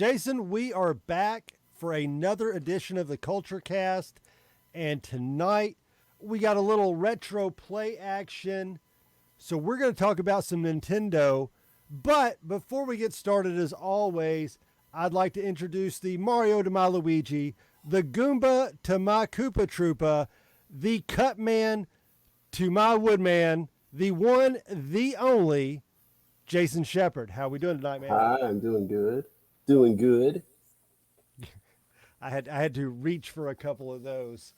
Jason, we are back for another edition of the Culture Cast, and tonight we got a little retro play action. So we're going to talk about some Nintendo, but before we get started, as always, I'd like to introduce the Mario to my Luigi, the Goomba to my Koopa Troopa, the Cutman to my Woodman, the one, the only, Jason Shepard. How we doing tonight, man? Hi, I'm doing good. Doing good. I had to reach for a couple of those.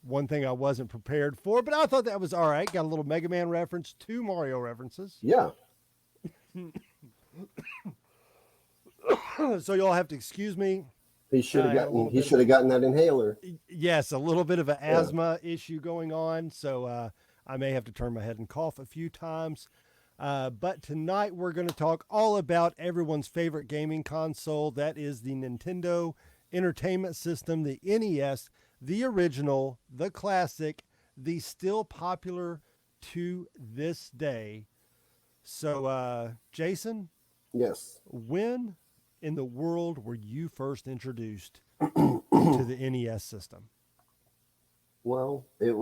One thing I wasn't prepared for, but I thought that was all right. Got a little Mega Man reference, two Mario references. Yeah. So you'll have to excuse me. He should have I had a gotten little he bit of should have gotten that inhaler. yes, a little bit of an Yeah. asthma issue going on. So I may have to turn my head and cough a few times. But tonight we're going to talk all about everyone's favorite gaming console. That is the Nintendo Entertainment System, the NES, the original, the classic, the still popular to this day. So, Jason, Yes. when in the world were you first introduced to the NES system? Well, it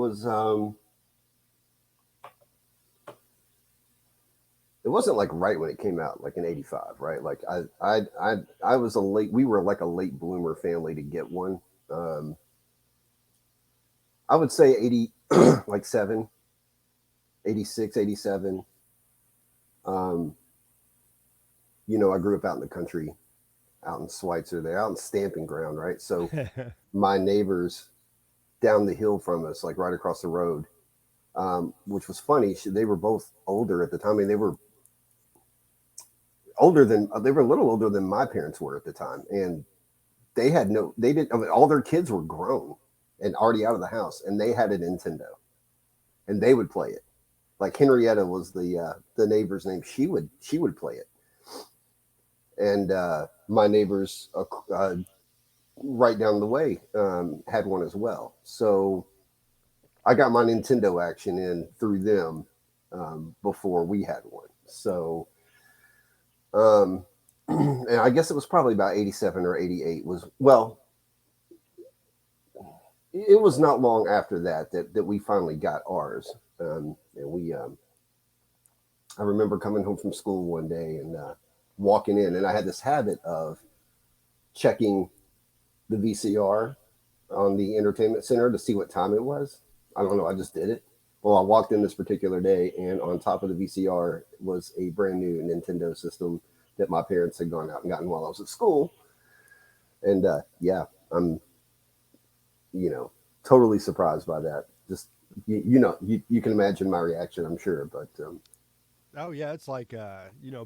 wasn't like right when it came out, like in '85, right? Like I was a late. We were like a late bloomer family to get one. Um, I would say 80, like 7, 86, 87. Um, I grew up out in the country, out in Schweitzer, there, out in Stamping Ground, right? So my neighbors down the hill from us, like right across the road, which was funny. They were both older at the time. I mean, they were a little older than my parents were at the time, and they didn't. I mean, all their kids were grown and already out of the house, and they had a Nintendo, and they would play it. Like Henrietta was the neighbor's name. She would play it, and my neighbors right down the way had one as well. So I got my Nintendo action in through them before we had one. So, and I guess it was probably about 87 or 88 it was not long after that we finally got ours. And I remember coming home from school one day and walking in, and I had this habit of checking the VCR on the entertainment center to see what time it was. I don't know. I just did it. Well, I walked in this particular day, and on top of the VCR was a brand new Nintendo system that my parents had gone out and gotten while I was at school. And yeah, I'm, totally surprised by that. Just you can imagine my reaction, I'm sure. But Oh yeah, it's like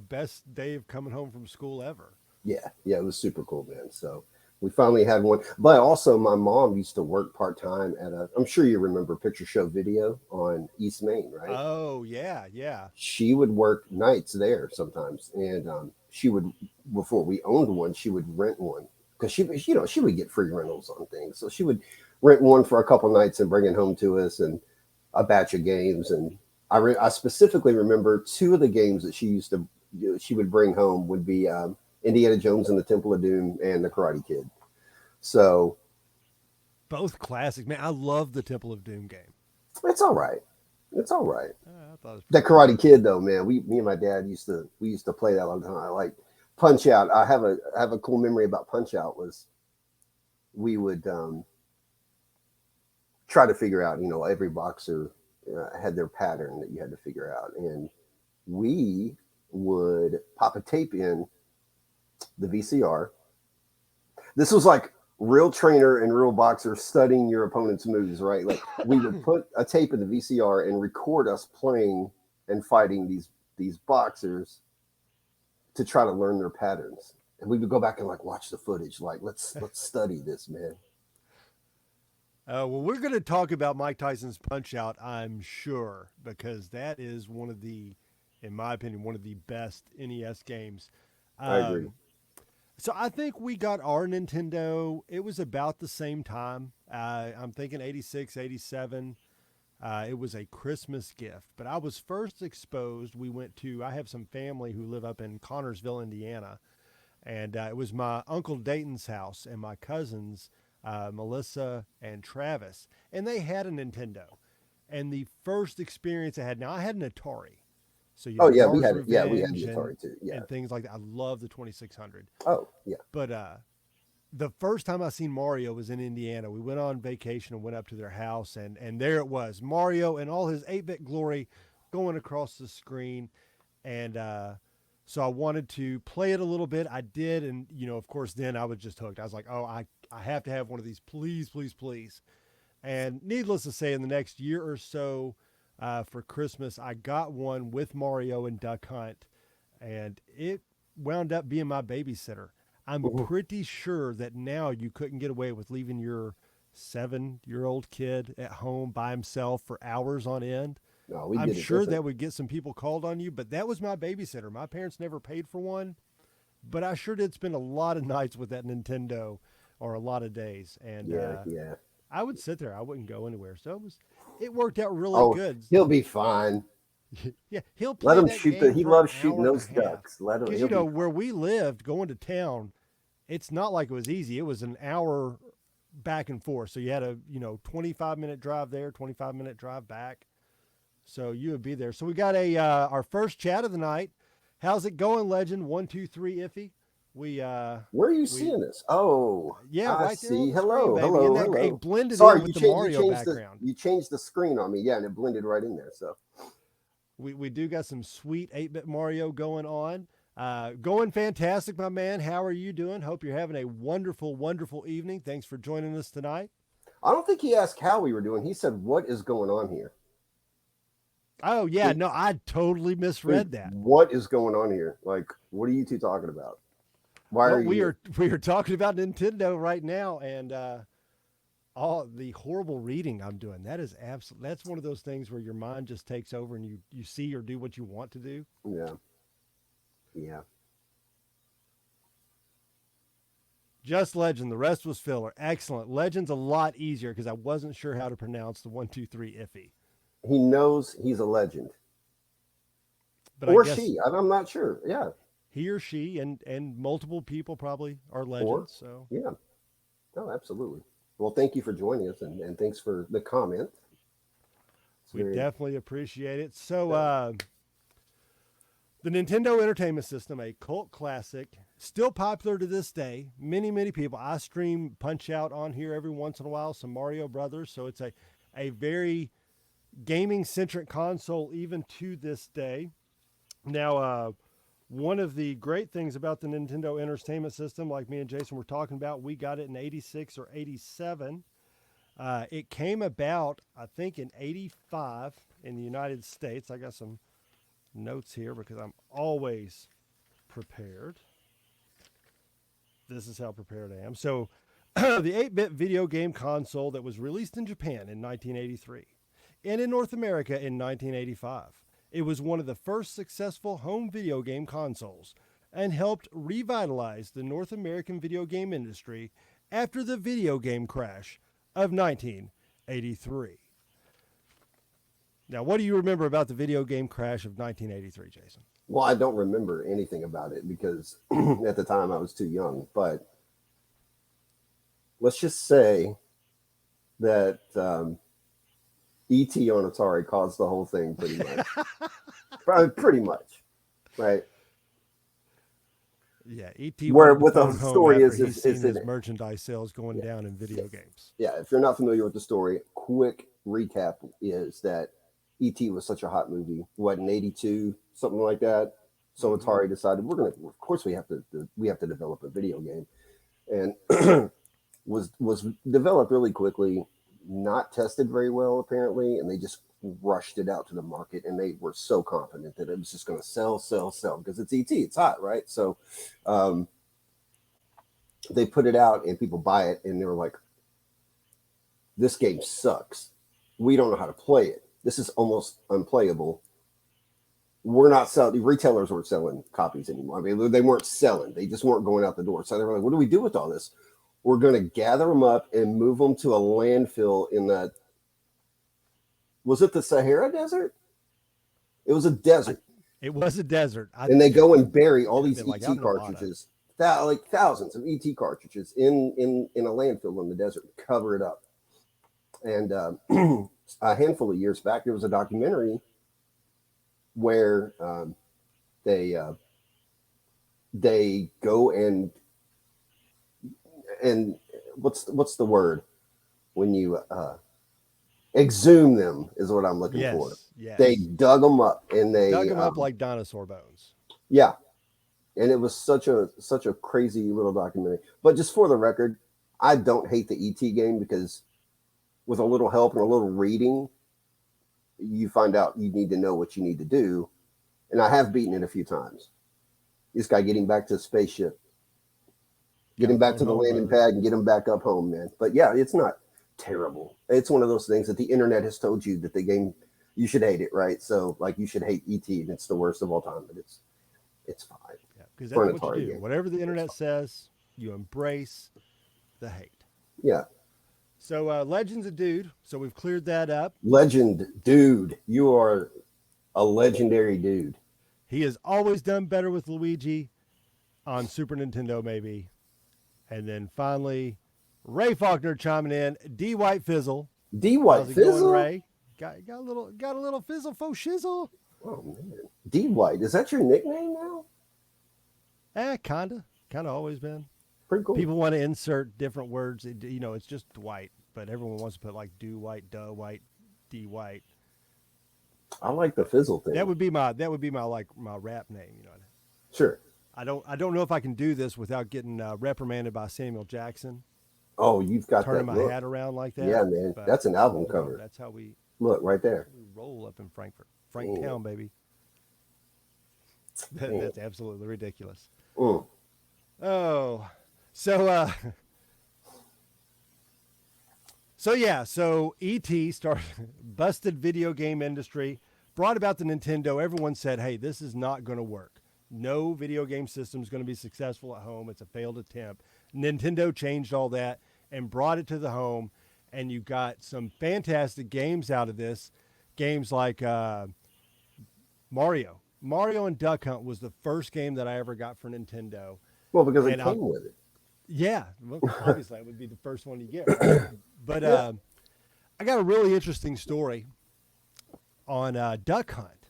best day of coming home from school ever. yeah, it was super cool, man. So we finally had one. But also, my mom used to work part time at I'm sure you remember Picture Show Video on East Main, right? Oh yeah, yeah. She would work nights there sometimes, and she would, before we owned one, she would rent one because she would get free rentals on things. So she would rent one for a couple nights and bring it home to us, and a batch of games. And I specifically remember two of the games that she would bring home would be Indiana Jones and the Temple of Doom and the Karate Kid. So Both classic, man. I love the Temple of Doom game. it's all right. It's all right. I thought it was That pretty good. Karate Kid though, man, me and my dad used to play that all the time. I like Punch Out. I have a cool memory about Punch Out. Was we would try to figure out, every boxer had their pattern that you had to figure out, and we would pop a tape in the VCR. This was like real trainer and real boxer studying your opponent's moves, right? Like we would put a tape in the VCR and record us playing and fighting these boxers to try to learn their patterns. And we would go back and like watch the footage, like let's study this, man. Well, we're going to talk about Mike Tyson's Punch Out, I'm sure, because that is in my opinion, one of the best NES games. I agree. Um, so I think we got our Nintendo. It was about the same time. I'm thinking 86, 87. It was a Christmas gift, but I was first exposed. I have some family who live up in Connorsville, Indiana, And it was my Uncle Dayton's house and my cousins, Melissa and Travis, and they had a Nintendo. And the first experience I had, now I had an Atari. So, Oh yeah, we Mars had it. Yeah, we had Revenge the Atari too. Yeah. and things like that. I love the 2600. Oh yeah. But the first time I seen Mario was in Indiana. We went on vacation and went up to their house, and there it was, Mario and all his 8-bit glory going across the screen. And so I wanted to play it a little bit. I did, and of course, then I was just hooked. I was like, oh, I have to have one of these, please, please, please. And needless to say, in the next year or so, for Christmas, I got one with Mario and Duck Hunt, and it wound up being my babysitter. I'm pretty sure that now you couldn't get away with leaving your 7-year-old kid at home by himself for hours on end. No, we I'm did it sure different. that would get some people called on you, but that was my babysitter. My parents never paid for one, but I sure did spend a lot of nights with that Nintendo, or a lot of days. And Yeah. I would sit there. I wouldn't go anywhere. So it worked out really Oh, good. he'll be fine. Yeah, he'll Let play him that shoot game he for an loves shooting hour and those a half. ducks. Let him. Because He'll be where we lived, going to town, it's not like it was easy. It was an hour back and forth. So you had a 25-minute drive there, 25-minute drive back. So you would be there. So we got our first chat of the night. How's it going, Legend? 123 Iffy. Where are you seeing this? Oh, yeah, I right there on see. the Hello, screen, baby. hello, Isn't that hello. great? It blended Sorry, in with the Mario background. You changed the screen on me. Yeah, and it blended right in there. So we do got some sweet 8-bit Mario going on. Going fantastic, my man. How are you doing? Hope you're having a wonderful, wonderful evening. Thanks for joining us tonight. I don't think he asked how we were doing. He said, "What is going on here?" Oh yeah, no, I totally misread that. What is going on here? Like, what are you two talking about? Why are you? We are talking about Nintendo right now, and all the horrible reading I'm doing. That is that's one of those things where your mind just takes over and you see or do what you want to do. Yeah. Just Legend. The rest was filler. Excellent. Legend's a lot easier because I wasn't sure how to pronounce the 123 Iffy. He knows he's a legend. But or I guess she. I'm not sure. Yeah. he or she and multiple people probably are legends. So yeah. No, absolutely. Well, thank you for joining us, and thanks for the comment. We definitely appreciate it. So the Nintendo Entertainment System, a cult classic, still popular to this day. Many, many people. I stream Punch-Out on here every once in a while, some Mario Brothers. So it's a very gaming-centric console even to this day. Now, one of the great things about the Nintendo Entertainment System, like me and Jason were talking about, we got it in 86 or 87. It came about, I think, in 85 in the United States. I got some notes here because I'm always prepared. This is how prepared I am. So the 8-bit video game console that was released in Japan in 1983 and in North America in 1985. It was one of the first successful home video game consoles and helped revitalize the North American video game industry after the video game crash of 1983. Now, what do you remember about the video game crash of 1983, Jason? Well, I don't remember anything about it because at the time I was too young. But let's just say that E.T. on Atari caused the whole thing pretty much. Probably pretty much, right? Yeah, E.T. Where what the story is his in it. merchandise sales going down in video games. Yeah, if you're not familiar with the story, quick recap is that E.T. was such a hot movie. What, in 82, something like that? So Atari decided of course we have to develop a video game, and was developed really quickly, not tested very well apparently, and they just rushed it out to the market, and they were so confident that it was just going to sell because it's ET, it's hot, right? So they put it out and people buy it, and they were like, this game sucks, we don't know how to play it, this is almost unplayable, we're not selling. Retailers weren't selling copies anymore. I mean, they weren't selling, they just weren't going out the door. So they were like, what do we do with all this? We're going to gather them up and move them to a landfill in that, was it the Sahara Desert? It was a desert. It was a desert. And they go and bury all these ET like cartridges that like thousands of ET cartridges in a landfill in the desert, cover it up. And a handful of years back, there was a documentary where they they go and what's the word when you exhume them is what I'm looking for. Yes. They dug them up and they dug them up like dinosaur bones. Yeah, and it was such a crazy little documentary. But just for the record, I don't hate the ET game because with a little help and a little reading, you find out you need to know what you need to do. And I have beaten it a few times. This guy getting back to the spaceship, get him back to the landing pad and get him back up home, man. But yeah, it's not terrible. It's one of those things that the internet has told you that the game, you should hate it, right? So like you should hate ET and it's the worst of all time, but it's fine. Yeah, because that's what you do. Game. Whatever the internet says, you embrace the hate. Yeah. So Legend's a dude. So we've cleared that up. Legend, dude. You are a legendary dude. He has always done better with Luigi on Super Nintendo, maybe. And then finally, Ray Faulkner chiming in. D. White Fizzle. D. White Fizzle. Going, Ray? Got a little fizzle faux shizzle. Oh man, D. White. Is that your nickname now? Kinda always been. Pretty cool. People want to insert different words. It's just Dwight, but everyone wants to put like Do White, Duh White, D. White. I like the fizzle thing. That would be my like my rap name. Sure. I don't know if I can do this without getting reprimanded by Samuel Jackson. Oh, you've got turning that my hat around like that. Yeah, man, but that's an album cover. That's how we look right there. We roll up in Franktown, baby. That's absolutely ridiculous. Oh, so E.T. started busted video game industry, brought about the Nintendo. Everyone said, "Hey, this is not going to work. No video game system is going to be successful at home. It's a failed attempt." Nintendo changed all that and brought it to the home, and you got some fantastic games out of this. Games like Mario and Duck Hunt was the first game that I ever got for Nintendo. Well, because it came with it. Yeah, well, obviously that would be the first one you get. Right? But I got a really interesting story on Duck Hunt.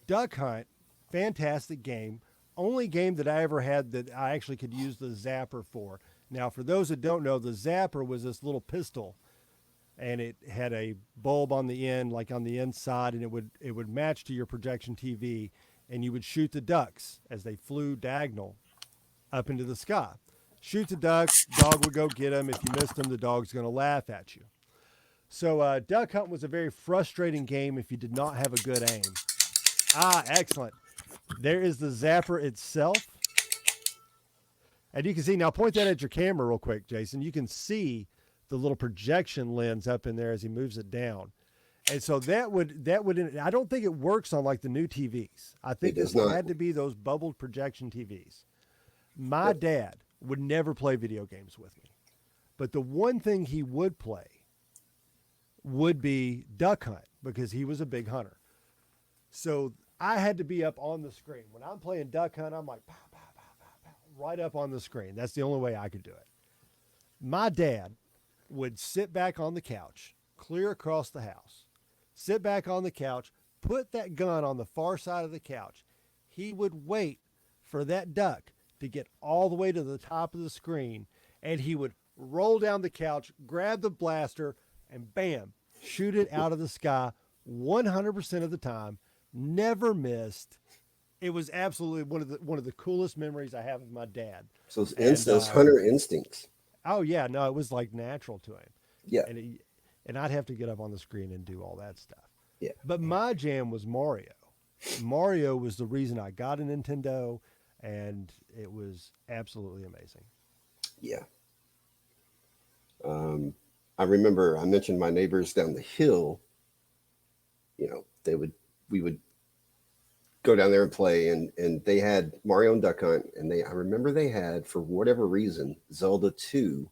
Duck Hunt, fantastic game. Only game that I ever had that I actually could use the zapper for. Now, for those that don't know, the zapper was this little pistol, and it had a bulb on the end, like on the inside, and it would match to your projection TV, and you would shoot the ducks as they flew diagonal up into the sky. Shoot the duck, dog would go get them. If you missed them, the dog's going to laugh at you. So Duck Hunt was a very frustrating game if you did not have a good aim. Excellent. There is the zapper itself. And you can see, now point that at your camera real quick, Jason. You can see the little projection lens up in there as he moves it down. And so that would, I don't think it works on like the new TVs. I think it had to be those bubbled projection TVs. My dad would never play video games with me. But the one thing he would play would be Duck Hunt because he was a big hunter. So I had to be up on the screen. When I'm playing Duck Hunt, I'm like, pow, pow, pow, pow, pow, right up on the screen. That's the only way I could do it. My dad would sit back on the couch, clear across the house, sit back on the couch, put that gun on the far side of the couch. He would wait for that duck to get all the way to the top of the screen, and he would roll down the couch, grab the blaster, and bam, shoot it out of the sky 100% of the time. Never missed. It was absolutely one of the coolest memories I have of my dad. So those hunter instincts. Oh yeah, no, it was like natural to him. Yeah, and I'd have to get up on the screen and do all that stuff. Yeah, but my jam was Mario. Mario was the reason I got a Nintendo, and it was absolutely amazing. Yeah. I remember I mentioned my neighbors down the hill. We would go down there and play, and they had Mario and Duck Hunt, and I remember they had, for whatever reason, Zelda 2.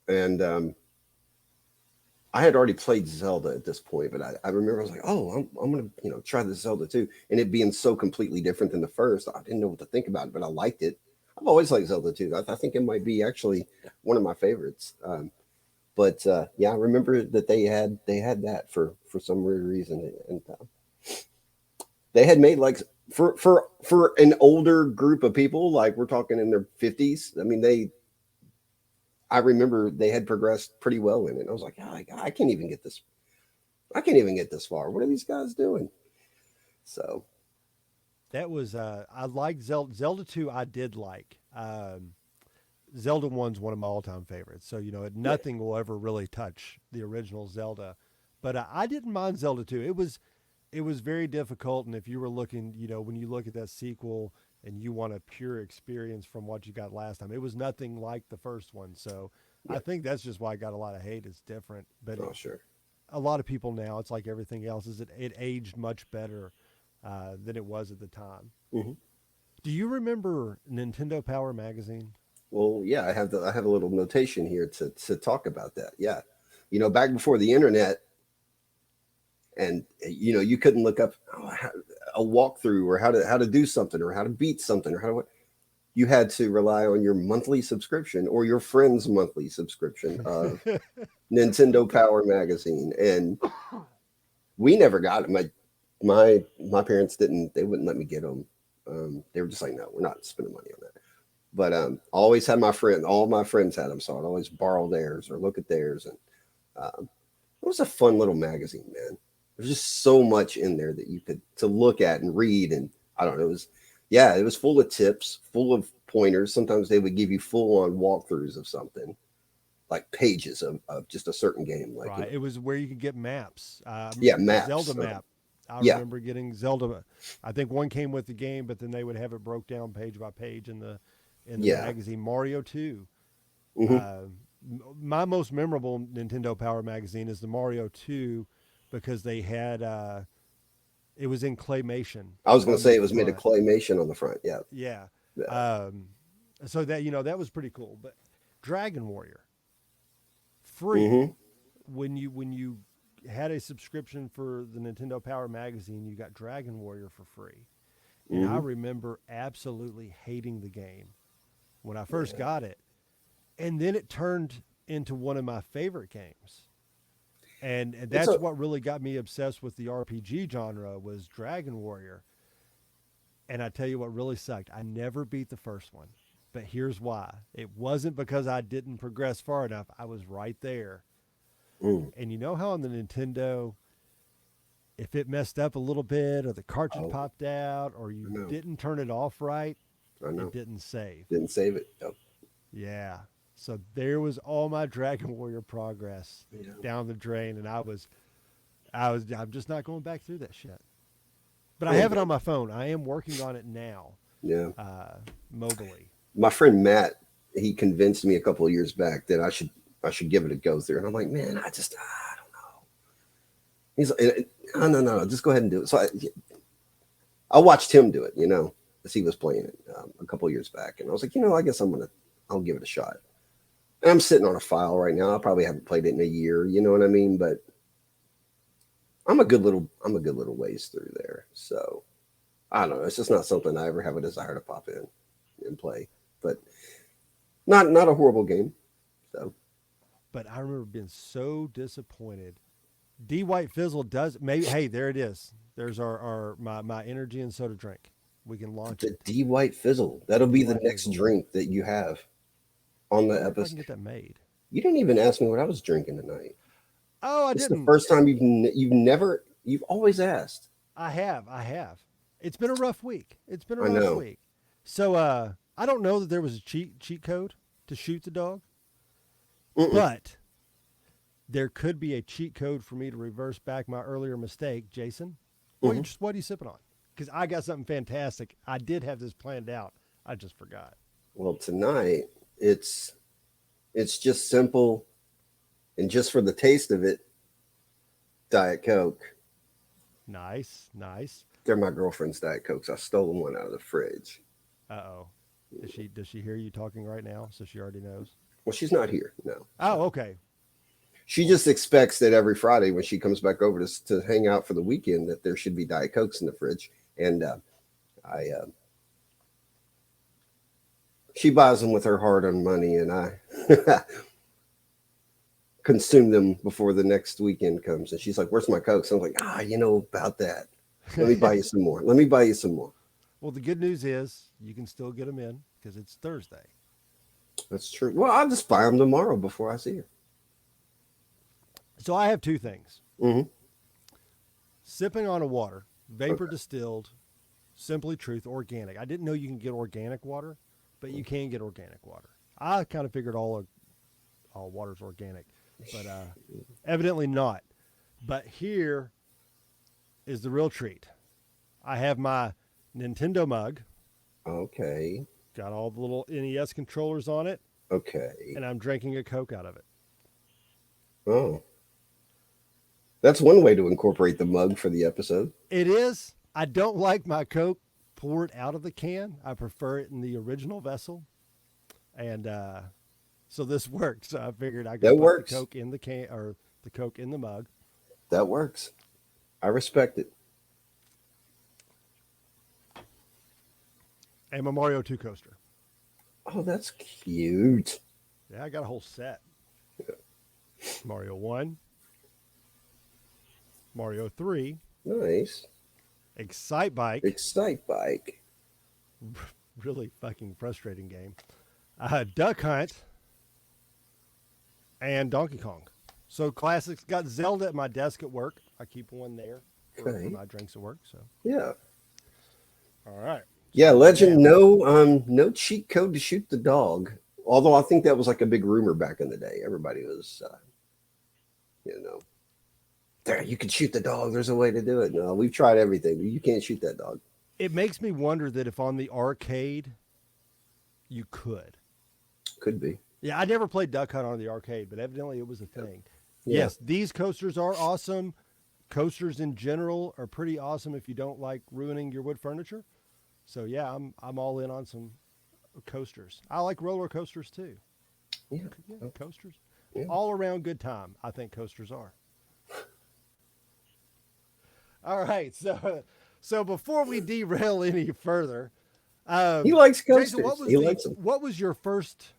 And I had already played Zelda at this point, but I remember I was like, oh, I'm gonna try this Zelda too, and it being so completely different than the first, I didn't know what to think about it, but I liked it. I've always liked Zelda too. I think it might be actually one of my favorites. But yeah, I remember that they had that for some weird reason, and they had made like for an older group of people, like we're talking in their 50s. I mean, I remember they had progressed pretty well in it. I was like, oh, I can't even get this. I can't even get this far. What are these guys doing? So That was I liked Zelda 2. I did like Zelda 1's one of my all-time favorites. So yeah, nothing will ever really touch the original Zelda. But I didn't mind Zelda 2. It was very difficult, and if you were looking, when you look at that sequel and you want a pure experience from what you got last time, it was nothing like the first one. So I yeah, think that's just why I got a lot of hate. It's different, but oh sure. a lot of people now, it's like everything else, is it aged much better than it was at the time. Hmm. Do you remember Nintendo Power Magazine? Well, yeah, I have a little notation here to talk about that. Yeah, back before the internet, and you couldn't look up a walkthrough or how to do something or how to beat something or how to you had to rely on your monthly subscription or your friend's monthly subscription of Nintendo Power Magazine, and we never got it. My parents didn't. They wouldn't let me get them. They were just like, no, we're not spending money on that. But I always had my friend. All my friends had them, so I'd always borrow theirs or look at theirs, and it was a fun little magazine, man. There's just so much in there that you could to look at and read, and I don't know. It was, yeah, it was full of tips, full of pointers. Sometimes they would give you full on walkthroughs of something, like pages of just a certain game, like Right. It was where you could get maps. yeah, The Zelda maps. map. I Yeah, remember getting Zelda. I think one came with the game, but then they would have it broke down page by page in the yeah. magazine. Mario 2. Hmm. Uh, my most memorable Nintendo Power magazine is the Mario 2 because they had it was in claymation I was gonna on the say it was made of front. claymation on the front. Yeah, Yeah. yeah. Um, so that was pretty cool. But Dragon Warrior free Hmm. when you had a subscription for the Nintendo Power magazine, you got Dragon Warrior for free. And I Hmm. remember absolutely hating the game when I first Yeah. got it. And then it turned into one of my favorite games. And It's a that's what really got me obsessed with the RPG genre was Dragon Warrior. And I tell you what really sucked. I never beat the first one. But here's why. It wasn't because I didn't progress far enough. I was right there. mm, And you know how on the Nintendo, if it messed up a little bit or the cartridge oh, popped out or I you know, didn't turn it off right, I it know. didn't save. Didn't save it. Oh, Yeah. So there was all my Dragon Warrior progress yeah. down the drain and I'm just not going back through that shit. But I Oh, have it man. on my phone. I am working on it now, Yeah. uh, mobily. My friend Matt, he convinced me a couple of years back that I should give it a go through, and I'm like, man, I don't know. He's like, no, no, no, just go ahead and do it. So I watched him do it, as he was playing it a couple of years back, and I was like, I guess I'll give it a shot. And I'm sitting on a file right now. I probably haven't played it in a year, you know what I mean? But I'm a good little ways through there. So I don't know. It's just not something I ever have a desire to pop in and play. But not a horrible game. So But I remember being so disappointed. D White Fizzle does maybe. Hey, there it is. There's my energy and soda drink. We can launch the it. D White Fizzle, that'll D be the White next Fizzle. drink that you have on I the wonder if I can episode. get that made. You didn't even ask me what I was drinking tonight. Oh, I This is the didn't. first time you've always asked. I have. It's been a rough week. It's been a I rough know. week. So I don't know that there was a cheat code to shoot the dog, Mm-mm. but there could be a cheat code for me to reverse back my earlier mistake, Jason. Hmm. What are you sipping on? Because I got something fantastic. I did have this planned out. I just forgot. Well, tonight it's it's just simple and just for the taste of it, Diet Coke. Nice, nice. They're my girlfriend's Diet Cokes. I stole one out of the fridge. Uh oh. Does she hear you talking right now? So she already knows. Well, she's not here. No. Oh, okay. She just expects that every Friday when she comes back over to hang out for the weekend that there should be Diet Cokes in the fridge, and I she buys them with her hard-earned money, and I consume them before the next weekend comes. And she's like, "Where's my Cokes?" I'm like, you know about that. Let me buy you some more. Let me buy you some more. Well, the good news is you can still get them in because it's Thursday. That's true. Well, I'll just buy them tomorrow before I see her. So I have two things. Mm-hmm. Sipping on a water, vapor Okay. distilled, Simply Truth organic. I didn't know you can get organic water, but you can get organic water. I kind of figured all water's organic, but evidently not. But here is the real treat. I have my Nintendo mug, Okay. got all the little NES controllers on it, Okay. and I'm drinking a Coke out of it. Oh, that's one way to incorporate the mug for the episode. It is. I don't like my Coke poured out of the can. I prefer it in the original vessel. And so this worked. So I figured I could That put the works. Coke in the can or the Coke in the mug. That works. I respect it. And my Mario 2 coaster. Oh, that's cute. Yeah, I got a whole set. Mario 1, Mario 3, Nice. Excite Bike, Excite Bike. really fucking frustrating game. Duck Hunt, and Donkey Kong. So classics. Got Zelda at my desk at work. I keep one there for Okay. my drinks at work. So Yeah. all right. Yeah, So Legend, yeah. no cheat code to shoot the dog. Although I think that was like a big rumor back in the day. Everybody was, there, you can shoot the dog. There's a way to do it. No, we've tried everything. You can't shoot that dog. It makes me wonder that if on the arcade you could. Could be. Yeah, I never played Duck Hunt on the arcade, but evidently it was a thing. Yeah. Yes, these coasters are awesome. Coasters in general are pretty awesome if you don't like ruining your wood furniture. So yeah, I'm all in on some coasters. I like roller coasters too. Yeah. Yeah, coasters. Yeah. All around good time, I think coasters are. All right, so before we derail any further, He likes coasters. Jason, He likes them. what was your first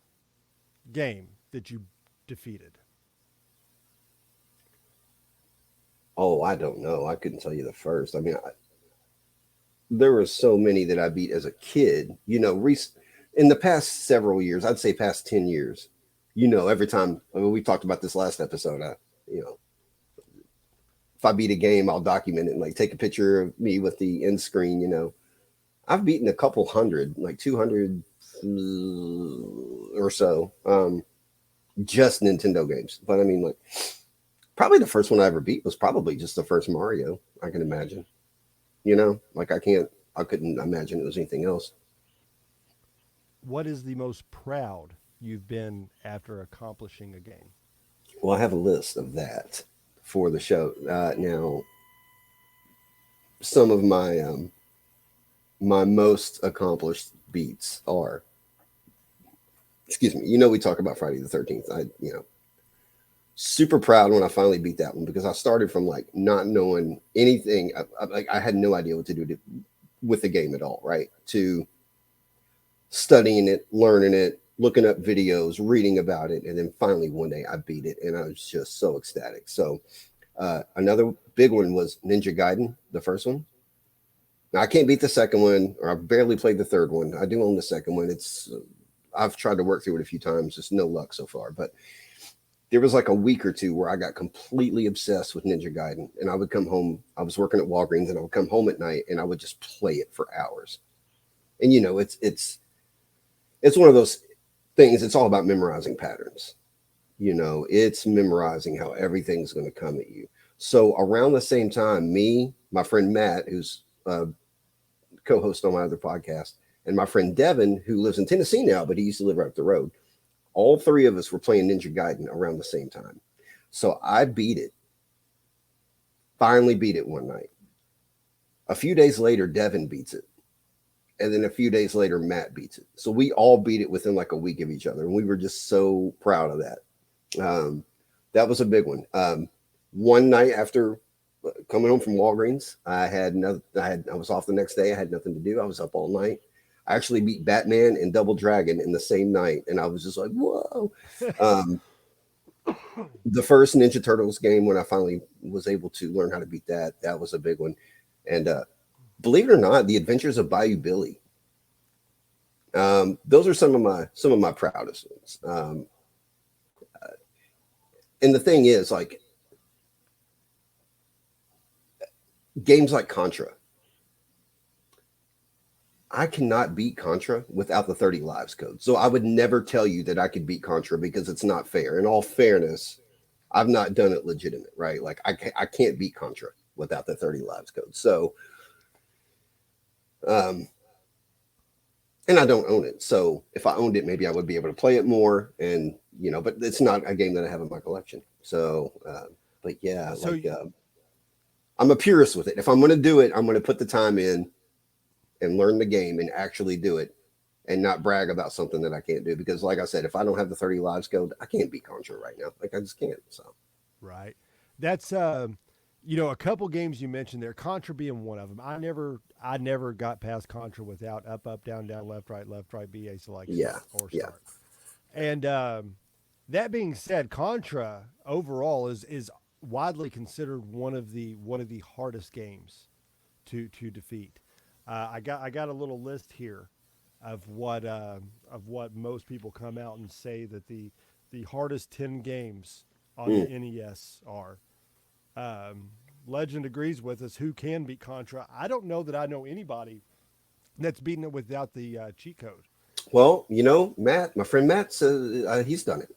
game that you defeated? Oh, I don't know. I couldn't tell you the first. I mean, there were so many that I beat as a kid. In the past several years, I'd say past 10 years, every time, I mean, we talked about this last episode, if I beat a game, I'll document it and like take a picture of me with the end screen. I've beaten a couple hundred, like 200 or so, just Nintendo games. But I mean, like, probably the first one I ever beat was probably just the first Mario, I can imagine. Like I couldn't imagine it was anything else. What is the most proud you've been after accomplishing a game? Well, I have a list of that for the show. Now, some of my most accomplished beats are, excuse me, we talk about Friday the 13th. Super proud when I finally beat that one because I started from like not knowing anything. I had no idea what to do with the game at all, right? To studying it, learning it, looking up videos, reading about it. And then finally one day I beat it and I was just so ecstatic. So another big one was Ninja Gaiden, the first one. Now I can't beat the second one, or I've barely played the third one. I do own the second one. I've tried to work through it a few times, just no luck so far. But there was like a week or two where I got completely obsessed with Ninja Gaiden, and I would come home. I was working at Walgreens, and I would come home at night, and I would just play it for hours. And it's one of those things. It's all about memorizing patterns. It's memorizing how everything's going to come at you. So around the same time, my friend Matt, who's co-host on my other podcast, and my friend Devin, who lives in Tennessee now, but he used to live right up the road. All three of us were playing Ninja Gaiden around the same time. So I beat it. Finally beat it one night. A few days later, Devin beats it. And then a few days later, Matt beats it. So we all beat it within like a week of each other. And we were just so proud of that. That was a big one. One night after coming home from Walgreens, I was off the next day. I had nothing to do. I was up all night. I actually beat Batman and Double Dragon in the same night, and I was just like, "Whoa!" Um, the first Ninja Turtles game, when I finally was able to learn how to beat that, that was a big one. And believe it or not, the Adventures of Bayou Billy. Those are some of my proudest ones. And the thing is, like games like Contra, I cannot beat Contra without the 30 lives code. So I would never tell you that I could beat Contra because it's not fair. In all fairness, I've not done it legitimate, right? Like I can't beat Contra without the 30 lives code. So, um, and I don't own it. So if I owned it, maybe I would be able to play it more. And but it's not a game that I have in my collection. So, but yeah, So I'm a purist with it. If I'm going to do it, I'm going to put the time in and learn the game and actually do it, and not brag about something that I can't do. Because, like I said, if I don't have the 30 lives code, I can't beat Contra right now. Like I just can't. So, right, that's a couple games you mentioned there, Contra being one of them. I never got past Contra without up, up, down, down, left, right, BA selection yeah, or yeah, start. And that being said, Contra overall is widely considered one of the hardest games to defeat. I got a little list here of what most people come out and say that the hardest 10 games on the mm, NES are. Um, Legend agrees with us. Who can beat Contra? I don't know that I know anybody that's beaten it without the cheat code. Well, Matt, my friend Matt says he's done it.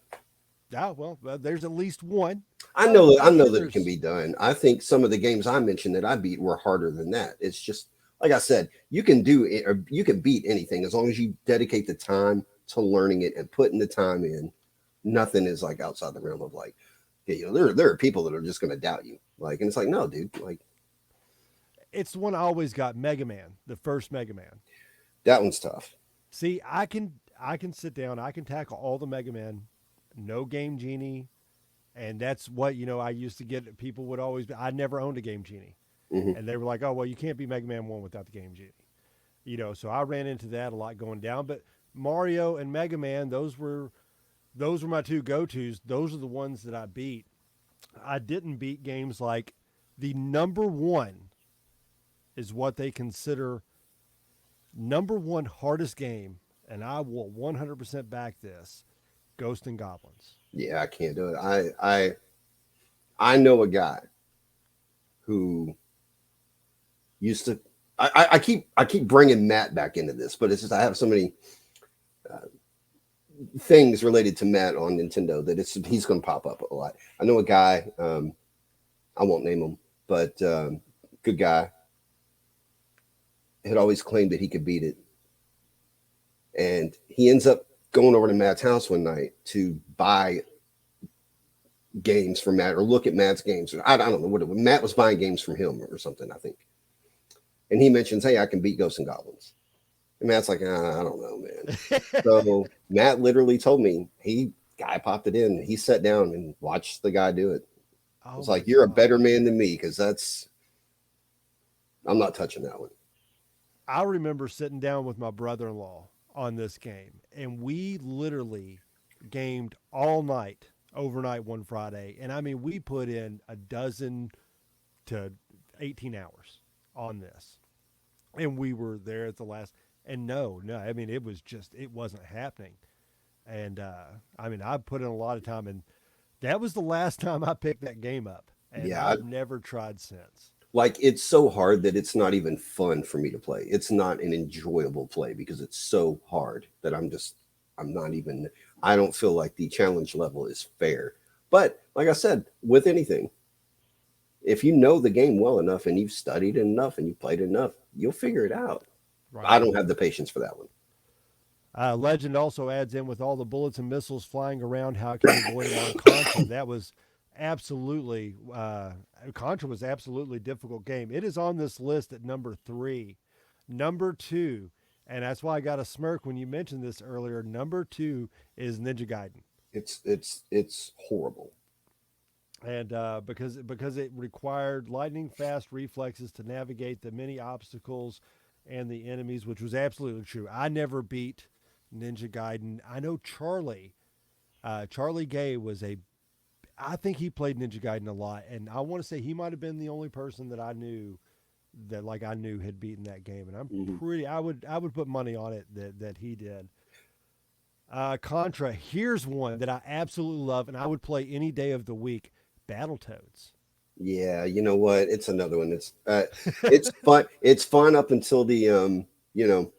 Yeah, well, there's at least one. I know that I I'm know sure that it can there's. be done. I think some of the games I mentioned that I beat were harder than that. It's just like I said, you can do it, or you can beat anything as long as you dedicate the time to learning it and putting the time in. Nothing is like outside the realm of like, yeah, there are people that are just going to doubt you. Like, and it's like, no, dude, like It's the one I always got. Mega Man, the first Mega Man. that one's tough. See, I can sit down. I can tackle all the Mega Man. No Game Genie, and that's what I used to get. People would always. I never owned a Game Genie, Hmm. and they were like, "Oh, well, you can't be Mega Man 1 without the Game Genie." So I ran into that a lot going down. But Mario and Mega Man, those were my two go tos. Those are the ones that I beat. I didn't beat games like the number one is what they consider number one hardest game, and I will 100% back this: Ghost and Goblins. Yeah, I can't do it. I know a guy who used to. I keep bringing Matt back into this, but it's just I have so many uh, things related to Matt on Nintendo that he's going to pop up a lot. I know a guy. I won't name him, but good guy. Had always claimed that he could beat it, and he ends up going over to Matt's house one night to buy games for Matt or look at Matt's games. I don't know what it was. Matt was buying games from him or something, I think. And he mentions, "Hey, I can beat Ghosts and Goblins." And Matt's like, I don't know, man. So Matt literally told me guy popped it in. He sat down and watched the guy do it. I Oh was my like, "You're a better gosh. man than me because I'm not touching that one." I remember sitting down with my brother in law on this game, and we literally gamed all night, overnight one Friday. And I mean, we put in a dozen to 18 hours on this. And we were there at the last. And no, I mean, it wasn't happening. And I mean, I put in a lot of time, and that was the last time I picked that game up. And Yeah, I've never tried since. like it's so hard that it's not even fun for me to play. It's not an enjoyable play because it's so hard that I'm not even I don't feel like the challenge level is fair. But like I said, with anything, if you know the game well enough and you've studied enough and you played enough, you'll figure it out. I Right. don't have the patience for that one. Legend also adds in with all the bullets and missiles flying around, how can you avoid them on Contra? That was absolutely Contra was absolutely difficult game. It is on this list at number 3. Number 2, and that's why I got a smirk when you mentioned this earlier. Number 2 is Ninja Gaiden. It's horrible. and because it required lightning fast reflexes to navigate the many obstacles and the enemies, which was absolutely true. I never beat Ninja Gaiden. I know Charlie Gay was a. I think he played Ninja Gaiden a lot, and I want to say he might have been the only person that I knew had beaten that game, and I'm Hmm. pretty. I would put money on it that he did. Contra. Here's one that I absolutely love, and I would play any day of the week. Battletoads. Yeah, you know what? It's another one. It's fun. It's fun up until the you know,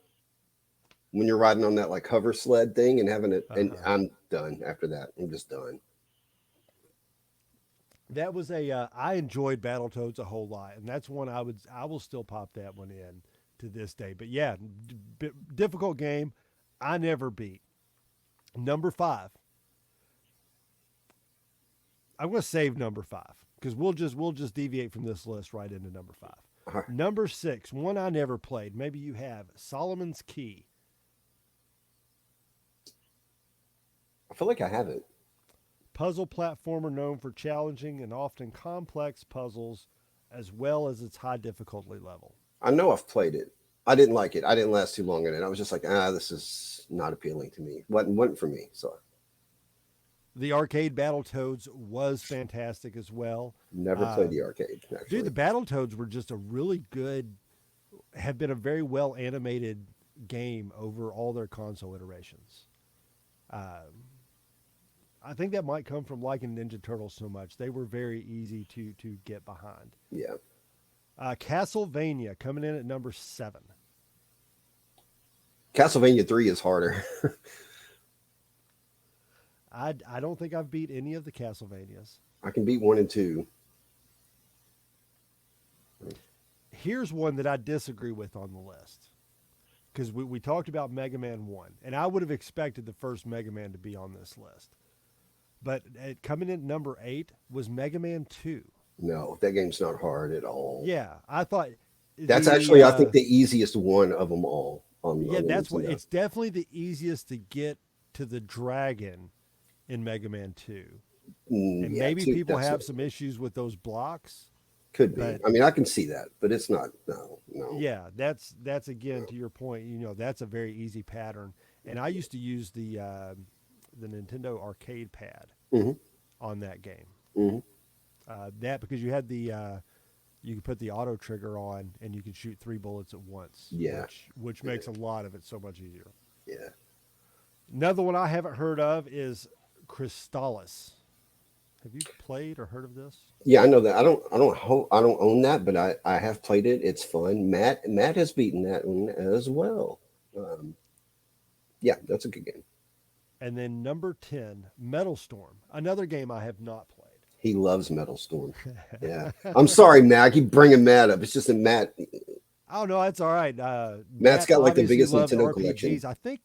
when you're riding on that like hover sled thing and having it, and Uh-huh. I'm done after that. I'm just done. That was a. I enjoyed Battletoads a whole lot, and that's one I will still pop that one in to this day. But yeah, difficult game. I never beat. Number five. I'm going to save number five because we'll just deviate from this list right into number five. All right. Number six, one I never played. Maybe you have Solomon's Key. I feel like I have it. Puzzle platformer known for challenging and often complex puzzles as well as its high difficulty level. I know I've played it. I didn't like it. I didn't last too long in it. I was just like, this is not appealing to me. Wasn't for me. So The arcade Battletoads was fantastic as well. never played Uh, the arcade Dude, the actually. Battletoads were just a really good, have been a very well animated game over all their console iterations. I think that might come from liking Ninja Turtles so much. They were very easy to get behind. Yeah. Castlevania coming in at number seven. Castlevania 3 is harder. I don't think I've beat any of the Castlevanias. I can beat 1 and 2. Here's one that I disagree with on the list because we talked about Mega Man 1, and I would have expected the first Mega Man to be on this list. But coming in at number eight was Mega Man 2. No, that game's not hard at all. Yeah, I thought That's the actually, I think, the easiest one of them all yeah, on the that's what Nintendo. it's definitely the easiest to get to the dragon in Mega Man 2. And Yeah, maybe two, people have some issues with those blocks, could be. but I mean, I can see that, but it's not. No, no, yeah, that's again no. to your point. That's a very easy pattern. And I used to use the Nintendo arcade pad Hmm. on that game. Hmm. That because you had you could put the auto trigger on and you could shoot three bullets at once, Yeah, which yeah, makes a lot of it so much easier. yeah. Another one I haven't heard of is Crystallis. Have you played or heard of this? Yeah, I know that. I don't own that, but I have played it. It's fun. Matt has beaten that one as well. Um, yeah, that's a good game. And then number 10, Metal Storm, another game I have not He loves Metal Storm. Yeah, played. I'm sorry, Matt. I keep bringing Matt up. It's just that Oh no, that's all right. Matt's Matt got like the obviously biggest loves Nintendo collection. RPGs. I think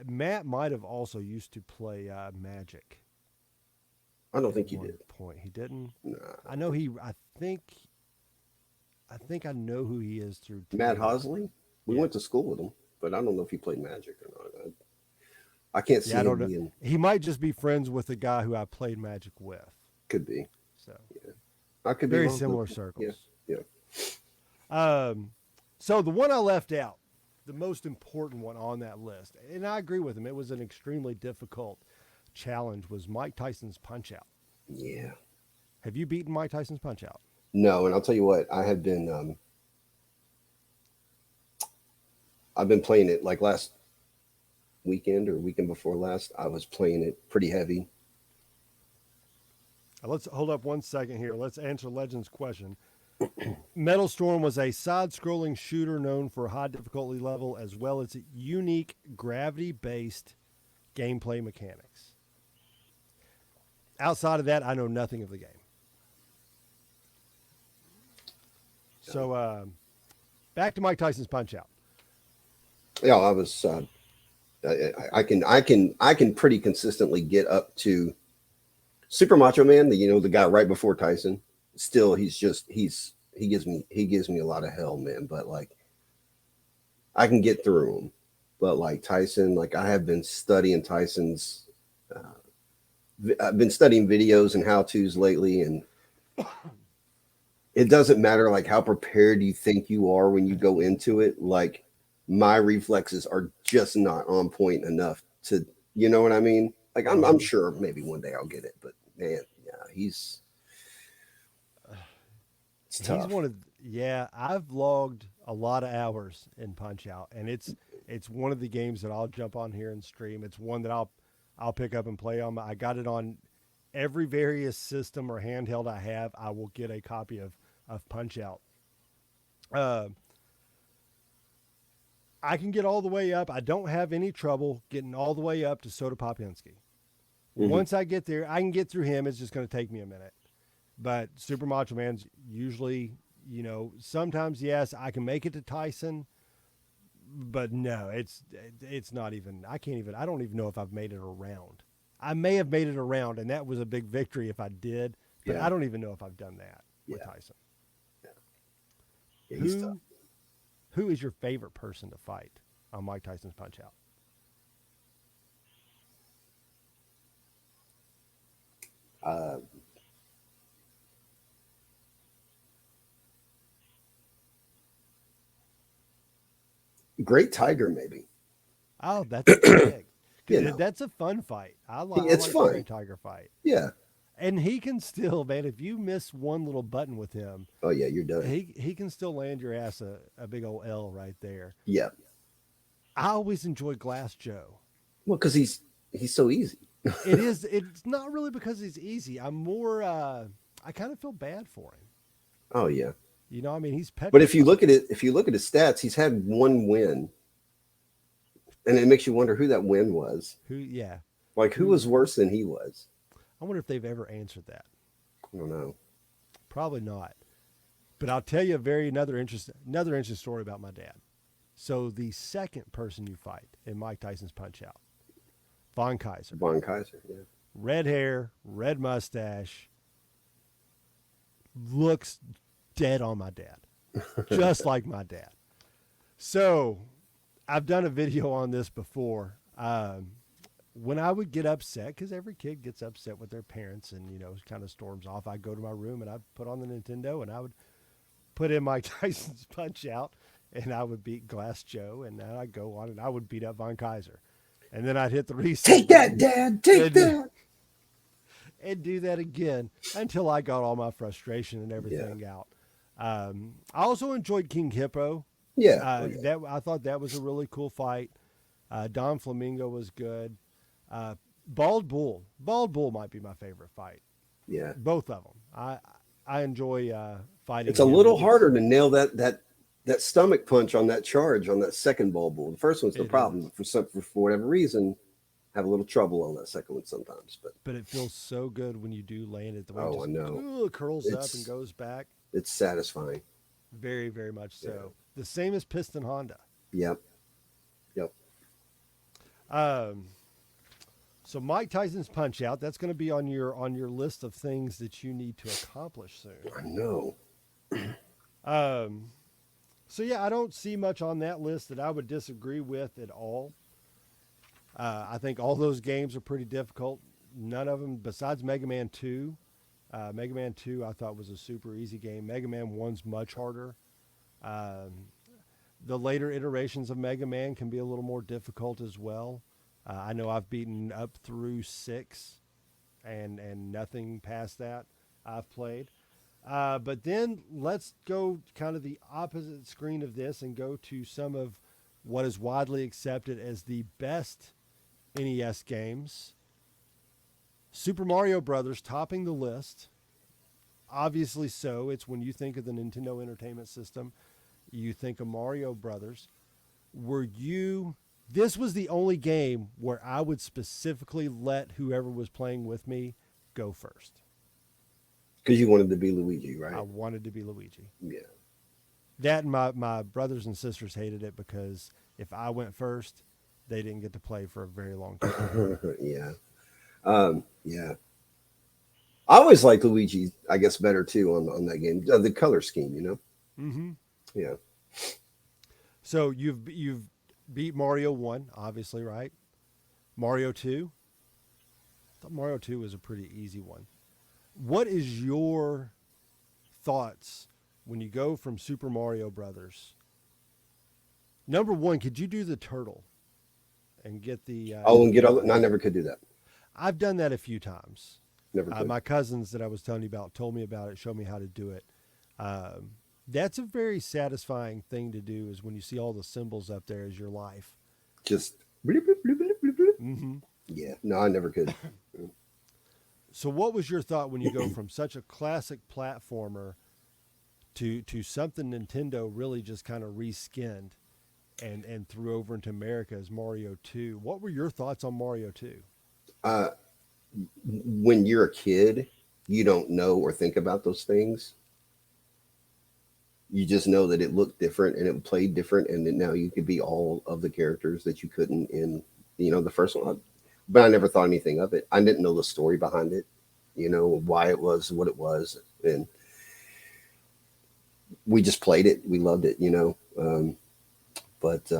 Matt might have also used to play Magic I don't at think he one did. point. He didn't. Nah. I know he. think. I think I know who he is through Matt Taylor. Hosley. We Yeah, went to school with him, but I don't know if he played Magic or not. I can't yeah. I see him don't know. being. He might just be friends with the guy who I played Magic with. Could be. So Yeah, I could be very wrong. But similar yeah, circles. yeah. Um, so the one I left out, the most important one on that list, and I agree with him. It was an extremely difficult challenge. Was Mike Tyson's Punch Out? Yeah. Have you beaten Mike Tyson's Punch Out? No, and I'll tell you what, I've been playing it like last weekend or weekend before last. I was playing it pretty heavy. Let's hold up one second here. Let's answer Legend's question. Metal Storm was a side-scrolling shooter known for a high difficulty level as well as unique gravity-based gameplay mechanics. Outside of that, I know nothing of the game. So back to Mike Tyson's Punch Out. Yeah, I was. I can pretty consistently get up to Super Macho Man. The guy right before Tyson. Still, he gives me a lot of hell, man. But like, I can get through him. But like Tyson, like I have been studying Tyson's I've been studying videos and how tos lately, and it doesn't matter like how prepared you think you are when you go into it. Like my reflexes are just not on point enough to, you know what I mean? Like I'm Uh-huh. sure maybe one day I'll get it, but man, yeah, it's He's tough. one of yeah, I've logged a lot of hours in Punch Out, and it's one of the games that I'll jump on here and stream. It's one that I'll pick up and play on. I got it on every various system or handheld I have. I will get a copy of Punch Out. Uh, I can get all the way up. I don't have any trouble getting all the way up to Soda Popinski. Hmm. Once I get there, I can get through him. It's just going to take me a minute. But Super Macho Man's usually, sometimes yes, I can make it to Tyson, but no, it's not even. I can't even. I don't even know if I've made it around. I may have made it around, and that was a big victory if I did. But Yeah, I don't even know if I've done that with yeah, Tyson. yeah, yeah. He's tough. Who who is your favorite person to fight on Mike Tyson's Punch Out? Uh, Great Tiger, maybe. Oh, that's a good pick. You know, That's a fun fight. I it's like the fun. Great Tiger fight, Yeah. and he can still, man. If you miss one little button with him, Oh yeah, you're done. he can still land your ass a big old L right there. Yeah. I always enjoy Glass Joe. Well, because he's so easy. It's not really because he's easy. I'm more I kind of feel bad for him. Oh yeah. I mean he's But if you petrified. look at it, if you look at his stats, he's had one win, and it makes you wonder who that win was. Who yeah. Like who Who was worse than he was? I wonder if they've ever answered that. I don't know. Probably not. But I'll tell you a very another interesting story about my dad. So the second person you fight in Mike Tyson's Punch Out, Von Kaiser. Von Kaiser. Yeah. Red hair, red mustache, looks dead on my dad. Just like my dad. So I've done a video on this before. When I would get upset, because every kid gets upset with their parents and, kind of storms off, I'd go to my room and I'd put on the Nintendo and I would put in Mike Tyson's Punch Out and I would beat Glass Joe and then I'd go on and I would beat up Von Kaiser. And then I'd hit the reset Take that, button Dad. Take and, that. and do that again until I got all my frustration and Yeah. everything out. I also enjoyed King Hippo. Yeah. Oh yeah. That I thought that was a really cool fight. Don Flamingo was good. Bald Bull might be my favorite fight. Yeah. Both of them. I enjoy fighting It's a him. little harder to nail that stomach punch on that charge on that second ball bull. The first one's the It is, problem. For whatever reason, have a little trouble on that second one sometimes. But but it feels so good when you do land it. The way it oh, I just know. curls up and It's goes back. it's satisfying. Very, very much Yeah. so. The same as Piston Honda. Yep. Yep. Um, so Mike Tyson's Punch Out. That's going to be on your list of things that you need to accomplish soon. I know. Um, so yeah, I don't see much on that list that I would disagree with at all. I think all those games are pretty difficult. None of them, besides Mega Man 2. Mega Man 2 I thought was a super easy game. Mega Man 1's much harder. Um, the later iterations of Mega Man can be a little more difficult as well. I know I've beaten up through 6 and nothing past that I've played. But then let's go kind of the opposite screen of this and go to some of what is widely accepted as the best NES games. Super Mario Brothers topping the list. Obviously so. It's when you think of the Nintendo Entertainment System, you think of Mario Brothers. This was the only game where I would specifically let whoever was playing with me go first. Because you wanted to be Luigi, I right? wanted to be Luigi. Yeah. That and my brothers and sisters hated it because if I went first, they didn't get to play for a very long time. Yeah. Yeah. I always liked Luigi, I guess, better too on that game. The color scheme, you know? Mm-hmm. Yeah. So you've beat Mario 1, obviously, right? Mario 2, thought Mario 2 was a pretty easy one. What is your thoughts when you go from Super Mario Brothers? Number one, could you do the turtle and get the? And get all. No, I never could do that. I've done that a few times. Never could. My cousins that I was telling you about told me about it, showed me how to do it. That's a very satisfying thing to do. Is when you see all the symbols up there as your life. Just. Bloop, bloop, bloop, bloop, bloop, bloop. Mm-hmm. Yeah. No, I never could. So, what was your thought when you go from such a classic platformer to something Nintendo really just kind of reskinned and threw over into America as Mario 2? What were your thoughts on Mario 2? When you're a kid, you don't know or think about those things. You just know that it looked different and it played different, and that now you could be all of the characters that you couldn't in, the first one. But I never thought anything of it. I didn't know the story behind it, why it was what it was, and we just played it. We loved it, But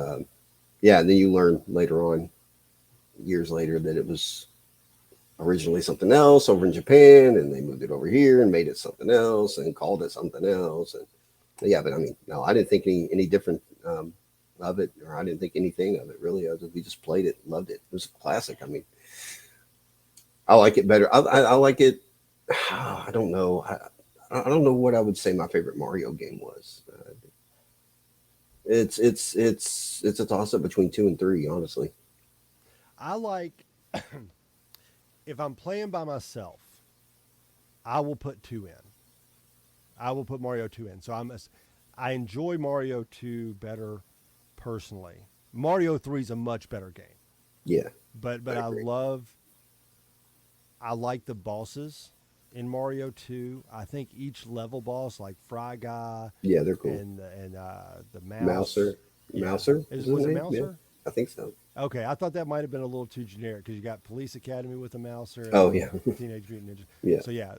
yeah, and then you learn later on, years later, that it was originally something else over in Japan, and they moved it over here and made it something else and called it something else. And yeah, but I mean, no, I didn't think any different of it, or I didn't think anything of it really. We just played it, loved it. It was a classic. I mean, I like it better. I like it. I don't know. I don't know what I would say my favorite Mario game was. It's a toss up between 2 and 3, honestly. I like if I'm playing by myself, I will put 2 in. I will put Mario 2 in. So I enjoy Mario 2 better personally. Mario 3 is a much better game. Yeah. But I like the bosses in Mario 2. I think each level boss, like Fry Guy, yeah, they're cool, and the mouse. Mouser. Yeah. Was it name? Mouser? Yeah, I think so. Okay, I thought that might have been a little too generic because you got Police Academy with a Mouser. And Oh yeah, Teenage Mutant Ninja. yeah. So yeah,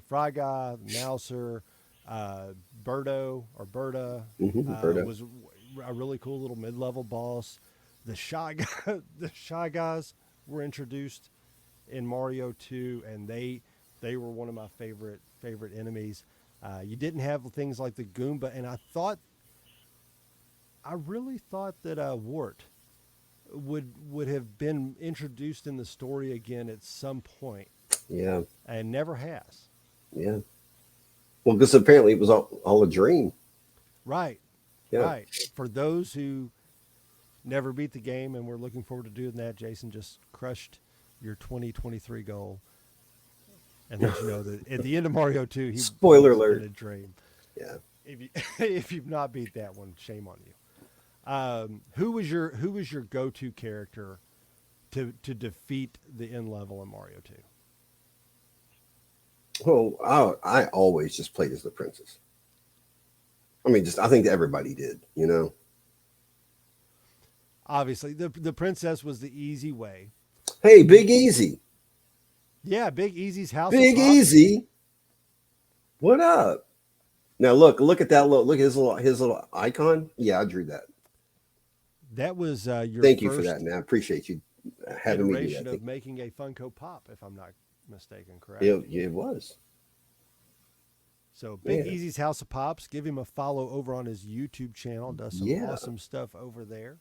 Fry Guy, Mouser, Birdo or Berta Birdo. was a really cool little mid-level boss. The Shy Guys were introduced in Mario 2, and they were one of my favorite enemies. You didn't have things like the Goomba, and I really thought that Wart would have been introduced in the story again at some point. Yeah. And never has. Yeah. Well, because apparently it was all a dream. Right. Yeah. Right. For those who never beat the game and we're looking forward to doing that, Jason just crushed your 2023 goal. And let you know that at the end of Mario 2, he Spoiler was alert. in a dream. Yeah. If you've not beat that one, shame on you. Who was your go-to character to defeat the end level in Mario 2? Well, I always just played as the princess. I mean, I think everybody did, Obviously, the princess was the easy way. Hey, Big Easy. Yeah, Big Easy's house. Big Easy. What up? Now look at that. Look at his little icon. Yeah, I drew that. That was your. Thank you for that, man. I appreciate you having me do that. Of making a Funko Pop, if I'm not mistaken, correct? It was. So Big Easy's House of Pops. Give him a follow over on his YouTube channel. Does some awesome stuff over there.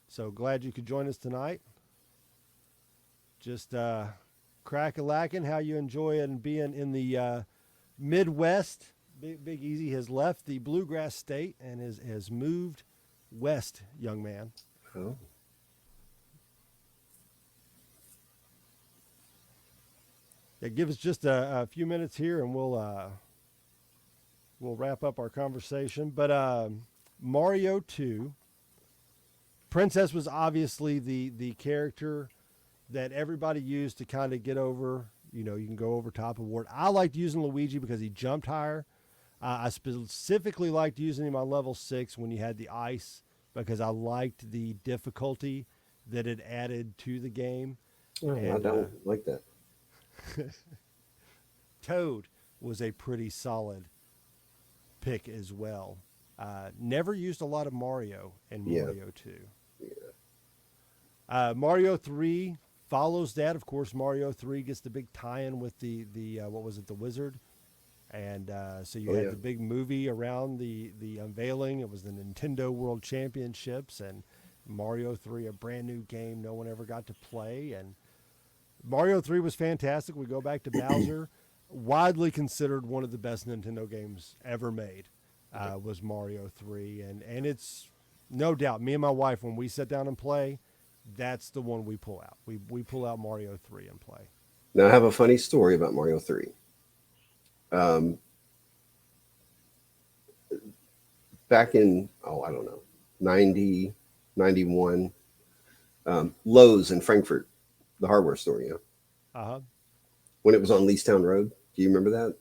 So glad you could join us tonight. Just crack-a-lacking, how you enjoy it and being in the Midwest. Big Easy has left the Bluegrass State and has moved west, young man. Oh. Yeah, give us just a few minutes here, and we'll wrap up our conversation. But Mario 2, Princess was obviously the character that everybody used to kind of get over. You can go over top of Wart. I liked using Luigi because he jumped higher. I specifically liked using him on level 6 when you had the ice because I liked the difficulty that it added to the game. And, I don't like that. Toad was a pretty solid pick as well. Never used a lot of Mario in Mario 2. Yeah. Mario 3, follows that, of course, Mario 3 gets the big tie-in with the what was it, the Wizard, and so you Oh had yeah. the big movie around the unveiling. It was the Nintendo World Championships, and Mario 3, a brand new game no one ever got to play, and Mario 3 was fantastic. We go back to Bowser, widely considered one of the best Nintendo games ever made. Was Mario 3, and it's no doubt me and my wife, when we sit down and play, that's the one we pull out. We pull out Mario 3 and play. Now I have a funny story about Mario 3. Um, Back in, oh, I don't know, 90, 91, Lowe's in Frankfurt, the hardware store, you know, Uh-huh. when it was on Leestown Road. Do you remember that?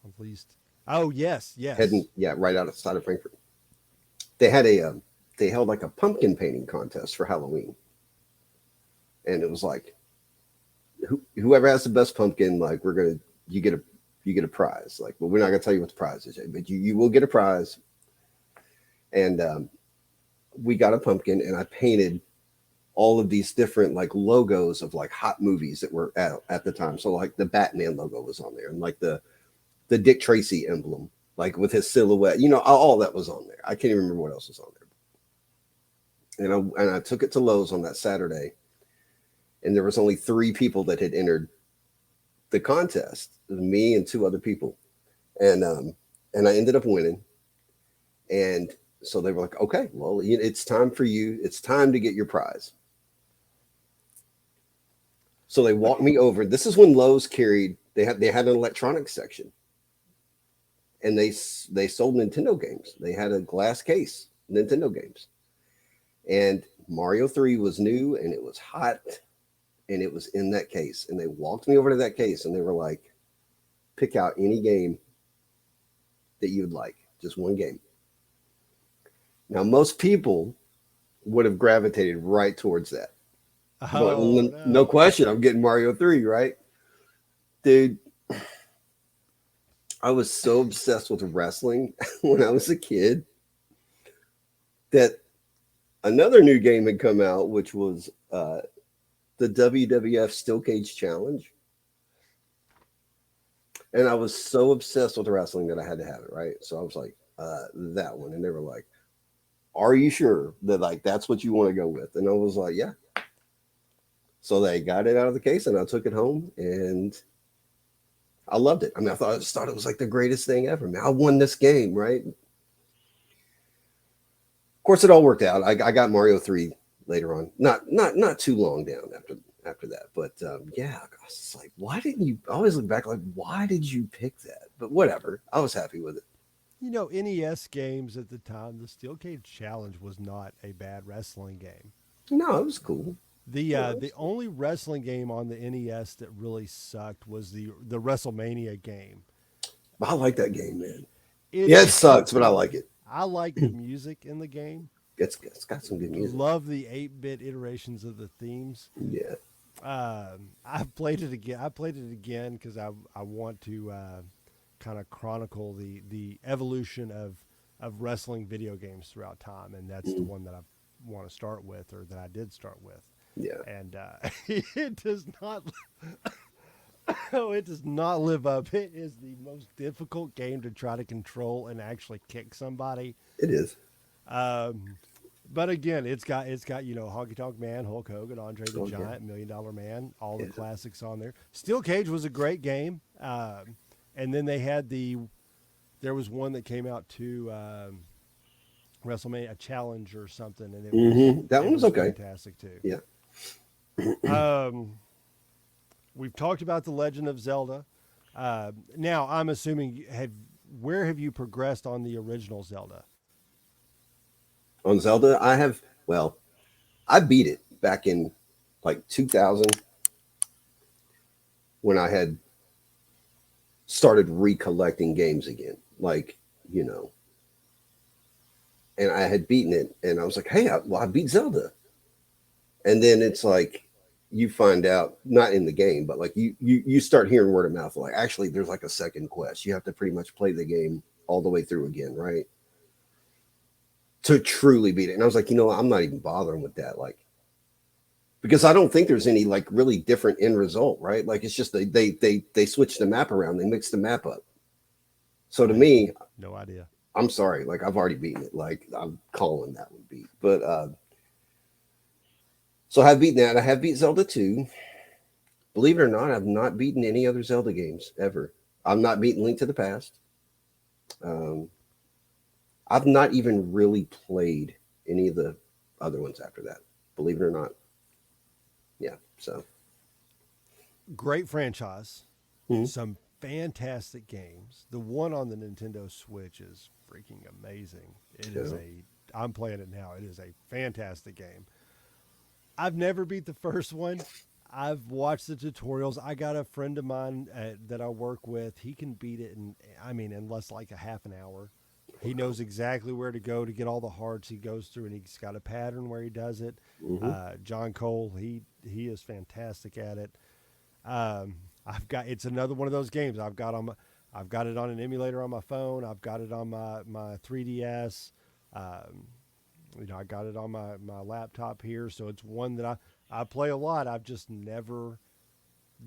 At least. Oh, yes, Heading, yes. yeah, right outside of Frankfurt. They had they held like a pumpkin painting contest for Halloween. And it was like, whoever has the best pumpkin, like you get a prize. Like, well, we're not gonna tell you what the prize is, but you will get a prize. And we got a pumpkin, and I painted all of these different like logos of like hot movies that were at the time. So like the Batman logo was on there, and like the Dick Tracy emblem, like with his silhouette, all that was on there. I can't even remember what else was on there. And I took it to Lowe's on that Saturday, and there was only 3 people that had entered the contest. It was me and 2 other people, and I ended up winning. And so they were like, okay, well, it's time for you. It's time to get your prize. So they walked me over. This is when Lowe's they had an electronics section, and they sold Nintendo games. They had a glass case, Nintendo games, and Mario 3 was new, and it was hot, and it was in that case. And they walked me over to that case, and they were like, pick out any game that you'd like, just one game. Now, most people would have gravitated right towards that. But Oh, no no. question, I'm getting Mario 3, right? Dude, I was so obsessed with wrestling when I was a kid that another new game had come out, which was the WWF Steel Cage Challenge. And I was so obsessed with wrestling that I had to have it, right? So I was like, that one. And they were like, are you sure that like that's what you want to go with? And I was like, yeah. So they got it out of the case, and I took it home, and I loved it. I mean, I just thought it was like the greatest thing ever. Man, I won this game, right? Of course, it all worked out. I got Mario 3 later on, not too long down after that. But yeah, I was just like, why didn't you? I always look back like, why did you pick that? But whatever, I was happy with it. NES games at the time, the Steel Cage Challenge was not a bad wrestling game. No, it was cool. The only wrestling game on the NES that really sucked was the WrestleMania game. I like that game, man. It Yeah, it sucked sucks, but I like it. I like the music in the game. It's got some good music. Love the 8-bit iterations of the themes. Yeah. I played it again. I played it again because I want to kind of chronicle the evolution of wrestling video games throughout time, and that's the one that I want to start with, or that I did start with. Yeah. And it does not. Oh, it does not live up. It is the most difficult game to try to control and actually kick somebody. It is. But again, it's got Honky Tonk Man, Hulk Hogan, Andre the Giant, $1 Million Man, all the classics on there. Steel Cage was a great game, and then they had there was one that came out to WrestleMania, a challenge or something, and that one was okay. Fantastic too. Yeah. We've talked about the Legend of Zelda. Now I'm assuming where have you progressed on the original Zelda? On Zelda, I beat it back in like 2000 when I had started recollecting games again. Like, and I had beaten it, and I was like, hey, I beat Zelda. And then it's like, you find out, not in the game, but like you start hearing word of mouth, like actually there's like a second quest. You have to pretty much play the game all the way through again, right? To truly beat it. And I was like, I'm not even bothering with that. Like, because I don't think there's any like really different end result, right? Like it's just they switch the map around, they mix the map up. So to me, no idea. I'm sorry, like I've already beaten it. Like I'm calling that one beat. But so I've beaten that. I have beat Zelda 2. Believe it or not, I've not beaten any other Zelda games ever. I've not beaten Link to the Past. Um, I've not even really played any of the other ones after that. Believe it or not. Yeah. So Great franchise. Mhm. Some fantastic games. The one on the Nintendo Switch is freaking amazing. It is Yeah. I'm playing it now. It is a fantastic game. I've never beat the first one. I've watched the tutorials. I got a friend of mine that I work with. He can beat it in less like a half an hour. He knows exactly where to go to get all the hearts. He goes through and he's got a pattern where he does it. Mm-hmm. John Cole, he is fantastic at it. It's another one of those games I've got it on an emulator on my phone. I've got it on my 3DS. I got it on my laptop here, so it's one that I play a lot. I've just never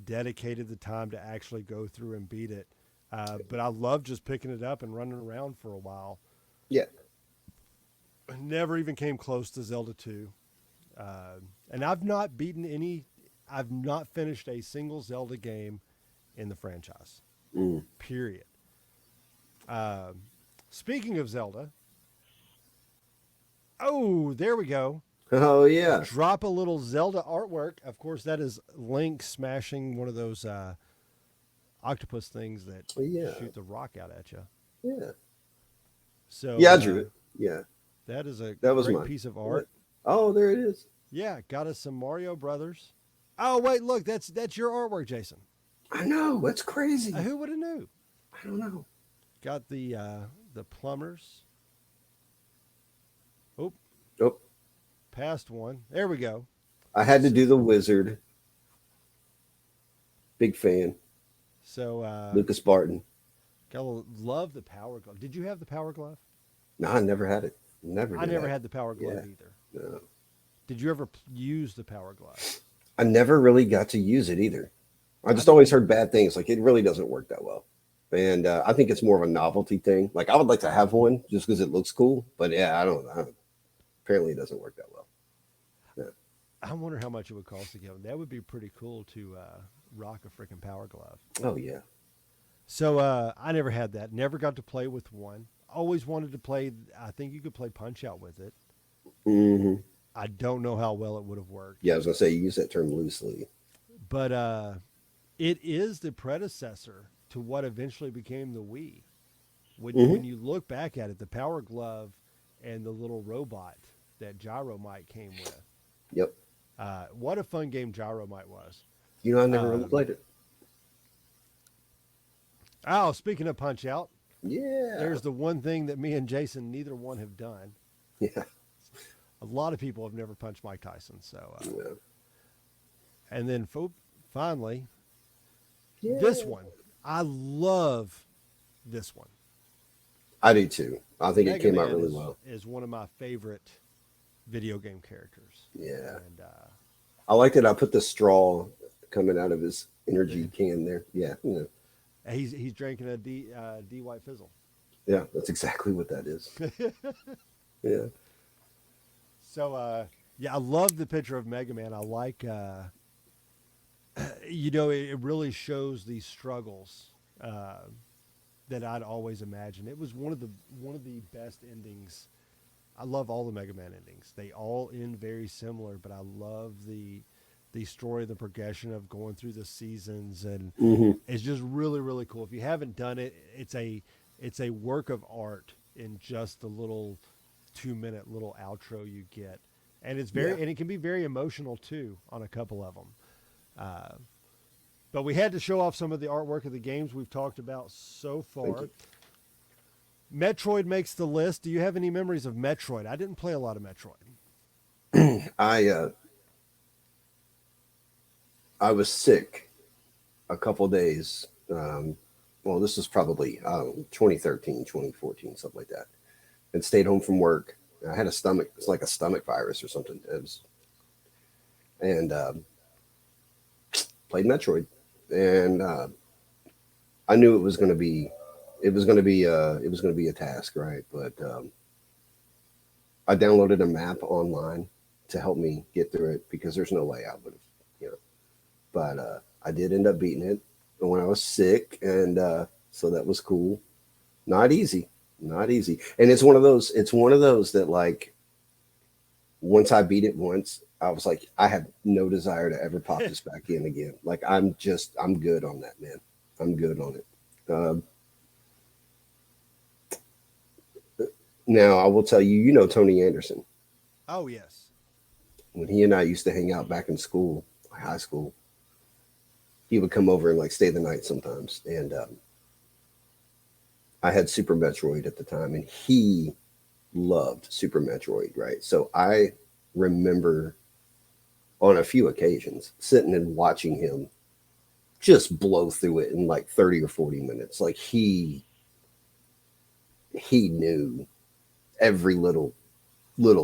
dedicated the time to actually go through and beat it. But I love just picking it up and running around for a while. Yeah. I never even came close to Zelda 2. And I've not finished a single Zelda game in the franchise. Mm. Period. Speaking of Zelda, oh, there we go. Oh yeah. Drop a little Zelda artwork. Of course, that is Link smashing one of those octopus things that Yeah. shoot the rock out at you. Yeah. So Yeah, I drew it. Yeah. That is a That was great mine. piece of art. Oh, there it is. Yeah, got us some Mario Brothers. Oh wait, look, that's your artwork, Jason. I know. That's crazy. Who would have knew? I don't know. Got the plumbers. Oh, Oh, past one. There we go. I had to do the wizard. Big fan. So Lucas Barton. gotta love the power glove. Did you have the power glove? No, I never had it. Never. I never had the power glove Yeah. either. No. Did you ever use the power glove? I never really got to use it either. I just always heard bad things. Like it really doesn't work that well. And I think it's more of a novelty thing. Like I would like to have one just because it looks cool. But yeah, I don't know. Apparently it doesn't work that well. Yeah. I wonder how much it would cost to get one. That would be pretty cool to rock a freaking power glove. Oh, yeah. So I never had that. Never got to play with one. Always wanted to play. I think you could play Punch Out with it. Mm-hmm. I don't know how well it would have worked. Yeah, I was going to say, you use that term loosely. But it is the predecessor to what eventually became the Wii. When you look back at it, the Power Glove and the little robot that Gyromite came with. Yep. What a fun game Gyromite was. You know, I never really played it. Oh, speaking of Punch Out, Yeah. there's the one thing that me and Jason, neither one have done. Yeah. A lot of people have never punched Mike Tyson. So, Yeah. and then finally, Yeah. this one. I love this one. I do too. I think it Mega came out Man really well. is one of my favorite video game characters. Yeah. And I liked it. I put the straw coming out of his energy can there. Yeah. You know. he's drinking a D White Fizzle. Yeah. That's exactly what that is. Yeah. So, yeah, I love the picture of Mega Man. I like, it really shows these struggles that I'd always imagined. It was one of the best endings. I love all the Mega Man endings. They all end very similar, but I love the story, the progression of going through the seasons, and it's just really, really cool. If you haven't done it, it's a work of art in just the little 2-minute little outro you get, and it's and it can be very emotional too on a couple of them. But we had to show off some of the artwork of the games we've talked about so far. Metroid makes the list. Do you have any memories of Metroid? I didn't play a lot of Metroid. I was sick a couple days. Well, this was probably 2013, 2014, something like that. And stayed home from work. I had it's like a stomach virus or something. and played Metroid, and I knew it was going to be a task, right? But I downloaded a map online to help me get through it because there's no way I would have, you know. But I did end up beating it when I was sick, and so that was cool. Not easy, not easy. And it's one of those. It's one of those that like once I beat it once, I was like, I have no desire to ever pop this back in again. Like I'm good on that, man. I'm good on it. Now I will tell you, you know Tony Anderson. Oh yes. When he and I used to hang out back in school, high school, he would come over and like stay the night sometimes. And I had Super Metroid at the time, and he loved Super Metroid, right? So I remember on a few occasions sitting and watching him just blow through it in like 30 or 40 minutes. Like he knew every little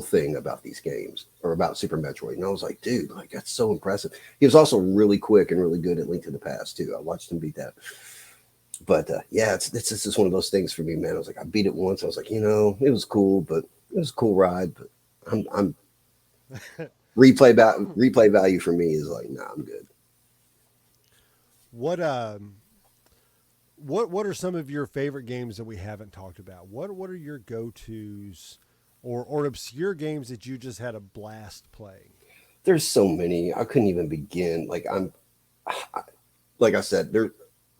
thing about these games or about Super Metroid. And I was like, dude, like that's so impressive. He was also really quick and really good at Link to the Past too. I watched him beat that. But yeah, it's just one of those things for me, man. I was like, I beat it once. I was like, it was cool, but it was a cool ride. But I'm replay value for me is like, nah, I'm good. What what are some of your favorite games that we haven't talked about? What are your go tos, or obscure games that you just had a blast playing? There's so many. I couldn't even begin. Like I said, there.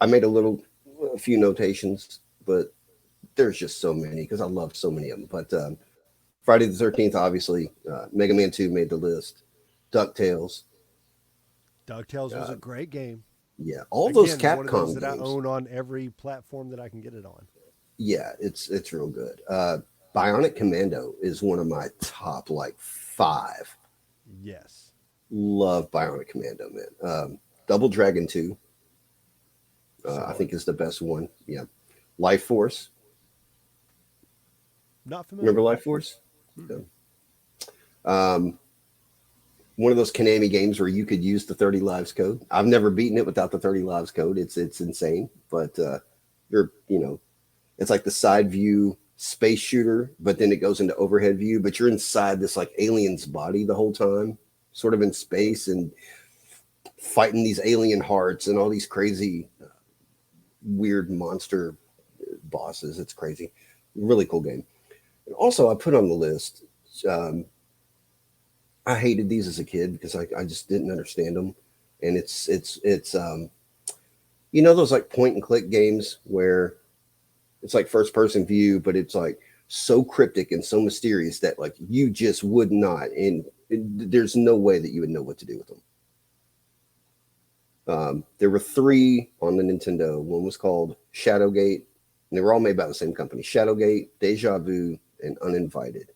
I made a few notations, but there's just so many because I love so many of them. But Friday the 13th, obviously, Mega Man 2 made the list. DuckTales. DuckTales was Uh, a great game. yeah, all those Again, one of those Capcom that I games. own on every platform that I can get it on. Yeah, it's real good. Bionic Commando is one of my top like five. Yes. Love Bionic Commando, man. Double Dragon 2, I Solid. think is the best one. Yeah. Life Force. Not Remember familiar. Life Force? Yeah. Mm-mm. Um, One of those Konami games where you could use the 30 lives code. I've never beaten it without the 30 lives code. It's insane, but it's like the side view space shooter, but then it goes into overhead view, but you're inside this like alien's body the whole time, sort of in space and fighting these alien hearts and all these crazy weird monster bosses. It's crazy. Really cool game. And also I put on the list, um, I hated these as a kid because I just didn't understand them. And it's those like point and click games where it's like first person view, but it's like so cryptic and so mysterious that like you just would not, and there's no way that you would know what to do with them. There were three on the Nintendo. One was called Shadowgate, and they were all made by the same company: Shadowgate, Deja Vu, and Uninvited.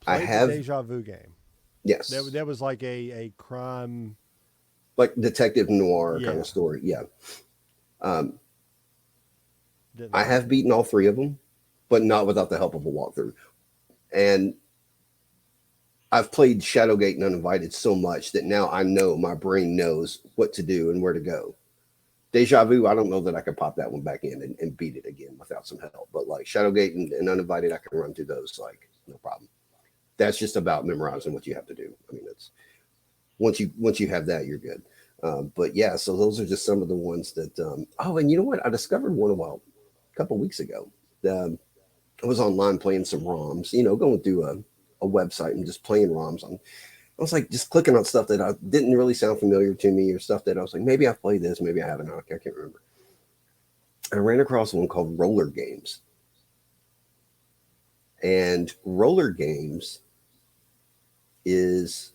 I Played the have Deja Vu game. yes, That was like a crime. like detective noir kind Yeah. of story. Yeah, um, Didn't I like have it. beaten all three of them, but not without the help of a walkthrough. And I've played Shadowgate and Uninvited so much that now I know my brain knows what to do and where to go. Deja Vu, I don't know that I could pop that one back in and beat it again without some help. But like Shadowgate and Uninvited, I can run through those like no problem. That's just about memorizing what you have to do. I mean, it's once you have that, you're good. But yeah, so those are just some of the ones that. Oh, and you know what? I discovered one a couple weeks ago. Um, I was online playing some ROMs, going through a website and just playing ROMs. I was like just clicking on stuff that I didn't really sound familiar to me or stuff that I was like, maybe I've played this, maybe I haven't. I can't remember. I ran across one called Roller Games. And Roller Games is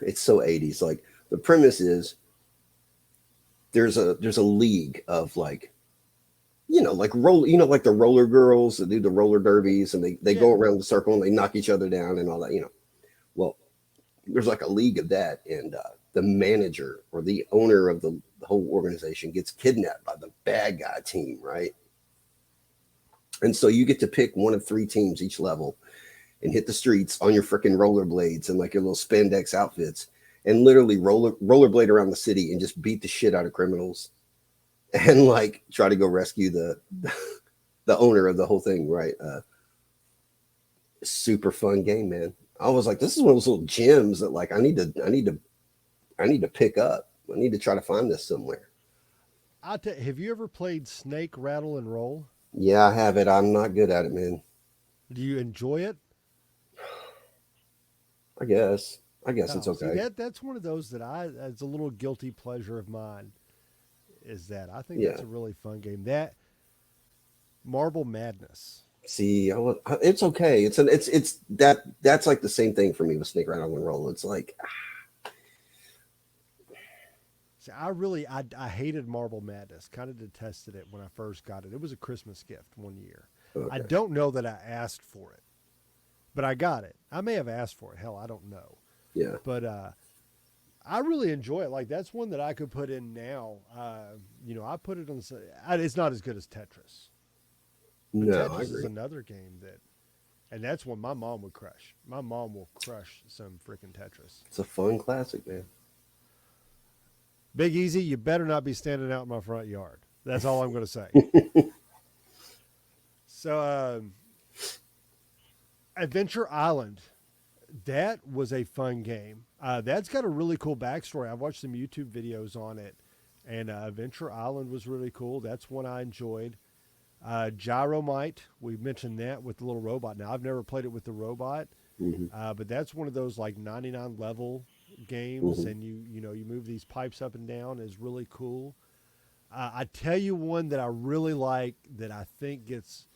it's so 80s. Like the premise is there's a league of like like the roller girls that do the roller derbies and they go Yeah. around the circle and they knock each other down and all that. Well, there's like a league of that, and the manager or the owner of the whole organization gets kidnapped by the bad guy team, right? And so you get to pick one of three teams each level, and hit the streets on your freaking rollerblades and like your little spandex outfits and literally rollerblade around the city and just beat the shit out of criminals and like try to go rescue the owner of the whole thing, right? Super fun game, man. I was like, this is one of those little gems that like I need to pick up. I need to try to find this somewhere. Have you ever played Snake Rattle and Roll? Yeah, I have it. I'm not good at it, man. Do you enjoy it? I guess. I guess it's Oh, see okay. that's one of those that it's a little guilty pleasure of mine. Is that I think Yeah. that's a really fun game. That Marble Madness. See, it's okay. It's that's like the same thing for me with Snake Rattle and Roll. It's like See, I hated Marble Madness. Kind of detested it when I first got it. It was a Christmas gift one year. I okay. don't know that I asked for it, but I got it. I may have asked for it. Hell, I don't know. Yeah. But I really enjoy it. Like that's one that I could put in now. I put it on. It's not as good as Tetris, but No, I Tetris is agree. another game and that's one my mom would crush. My mom will crush some freaking Tetris. It's a fun classic, man. Big Easy, you better not be standing out in my front yard. That's all I'm going to say. So, Adventure Island, that was a fun game. That's got a really cool backstory. I've watched some YouTube videos on it, and Adventure Island was really cool. That's one I enjoyed. Gyromite, we mentioned that with the little robot. Now, I've never played it with the robot, Mm-hmm. but that's one of those like 99 level games, Mm-hmm. and you move these pipes up and down is really cool. I tell you one that I really like that I think gets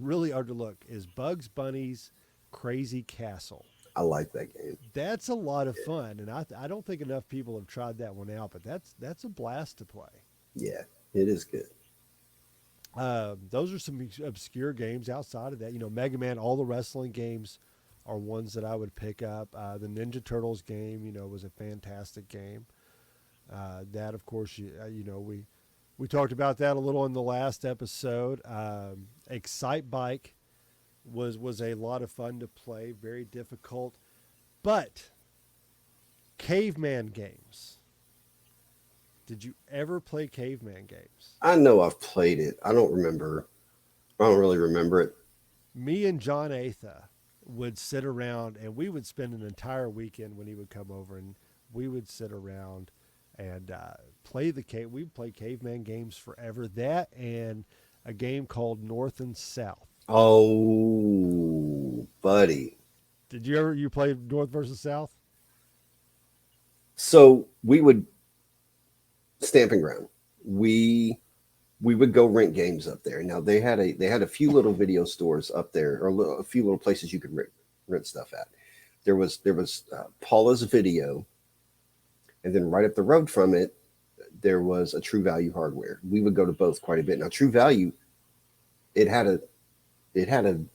really underlooked is Bugs Bunny's Crazy Castle. I like that game. That's a lot of fun, and I don't think enough people have tried that one out. But that's a blast to play. Yeah, it is good. Those are some obscure games. Outside of that, Mega Man, all the wrestling games are ones that I would pick up. The Ninja Turtles game, was a fantastic game. That, of course, we talked about that a little in the last episode. Excite Bike was a lot of fun to play, very difficult, but caveman games. Did you ever play caveman games? I know I've played it. I don't remember. I don't really remember it. Me and John Atha would sit around and we would spend an entire weekend when he would come over, and we would sit around and we'd play caveman games forever. That and a game called North and South. Oh, buddy. Did you play North versus South? So we would Stamping Ground. We would go rent games up there. Now they had a few little video stores up there, or a few little places you could rent stuff at. There was Paula's Video, and then right up the road from it, there was a True Value Hardware. We would go to both quite a bit. Now True Value, it had an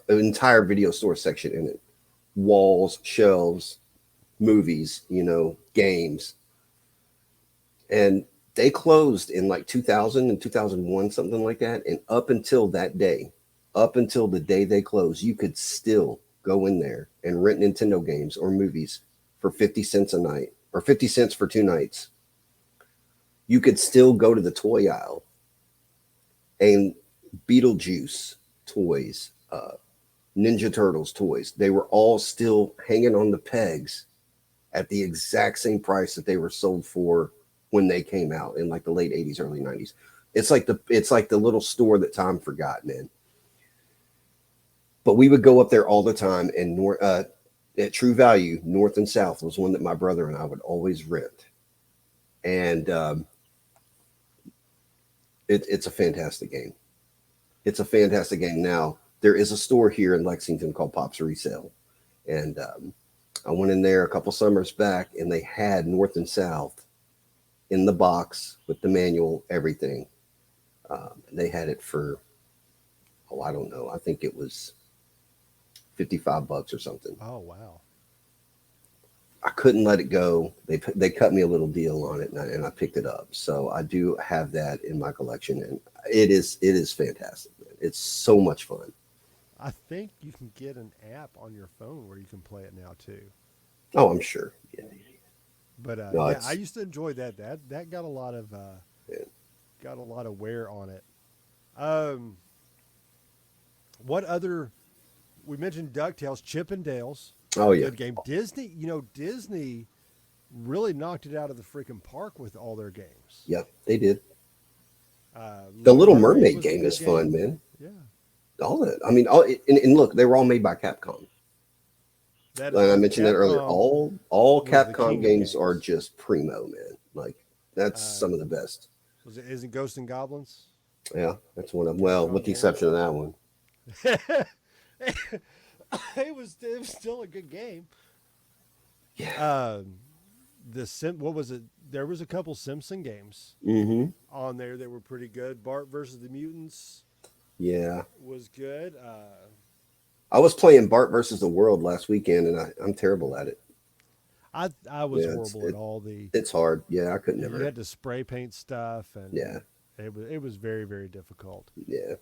entire video store section in it, walls, shelves, movies, games, and they closed in like 2000 and 2001, something like that. And up until that day, up until the day they closed, you could still go in there and rent Nintendo games or movies for 50 cents a night, or 50 cents for 2 nights. You could still go to the toy aisle and Beetlejuice toys, Ninja Turtles toys, they were all still hanging on the pegs at the exact same price that they were sold for when they came out in like the late 80s, early 90s. It's like the little store that time forgot, man. But we would go up there all the time, and at True Value, North and South was one that my brother and I would always rent. And it's a fantastic game. It's a fantastic game. Now, there is a store here in Lexington called Pop's Resale. And I went in there a couple summers back, and they had North and South in the box with the manual, everything. They had it for, I don't know. I think it was $55 or something. Oh, wow. I couldn't let it go. They cut me a little deal on it, and I picked it up. So I do have that in my collection, and it is fantastic, man. It's so much fun. I think you can get an app on your phone where you can play it now too. Oh, I'm sure. Yeah. But No, yeah, I it's used to enjoy that. That yeah. got a lot of wear on it. Um, what other? We mentioned Ducktales, Chip and Dale's, Oh yeah. good game. Disney, Disney really knocked it out of the freaking park with all their games. Yeah, they did. The Little Little Mermaid Mermaid was a game good is fun, game. man. Yeah, All that. I mean, and look, they were all made by Capcom. that is And I right. mentioned that earlier. Capcom All was the Capcom king of games are games. just primo, man. Like that's some of the Um, best. was it? Isn't Ghosts and Goblins? Yeah, that's one of them. Well, Capcom with the game. exception of that one. It was still a good game. Yeah. Um, what was it? There was a couple Simpson games Mm-hmm. on there that were pretty good. Bart versus the Mutants Yeah. was good. I was playing Bart versus the World last weekend, and I'm terrible at it. I was Yeah, horrible at all the. it's hard. Yeah, I could You never. had to spray paint stuff, and Yeah. it was very very difficult. Yeah.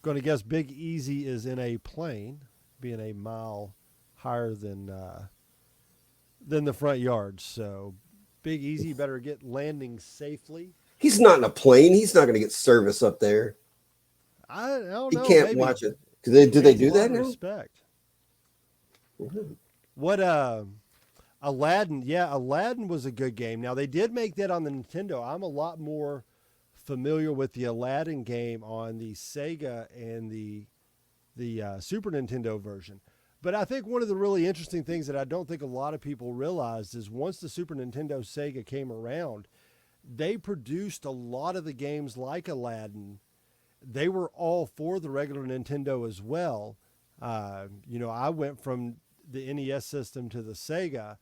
Going to guess Big Easy is in a plane, being a mile higher than the front yard. So Big Easy better get landing safely. He's not in a plane. He's not going to get service up there. I don't He know. can't Maybe watch it. Do they commands a do lot that of now? respect. Mhm. What Aladdin? Yeah, Aladdin was a good game. Now they did make that on the Nintendo. I'm a lot more familiar with the Aladdin game on the Sega and the Super Nintendo version. But I think one of the really interesting things that I don't think a lot of people realized is once the Super Nintendo Sega came around, they produced a lot of the games like Aladdin. They were all for the regular Nintendo as well. I went from the NES system to the Sega,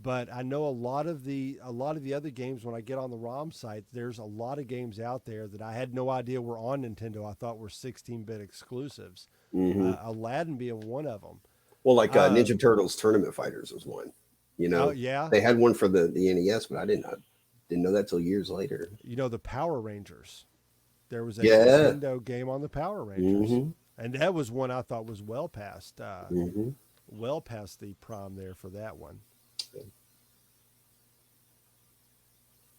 but I know a lot of the other games when I get on the ROM site, there's a lot of games out there that I had no idea were on Nintendo. I thought were 16-bit exclusives. Mhm. Aladdin being one of them. Well, like Ninja Um, Turtles Tournament Fighters was one. You oh know, yeah, they had one for the NES, but I didn't know that till years later. the Power Rangers. There was a Yeah. Nintendo game on the Power Rangers, Mm-hmm. and that was one I thought was Mm-hmm. well past the prime there for that one.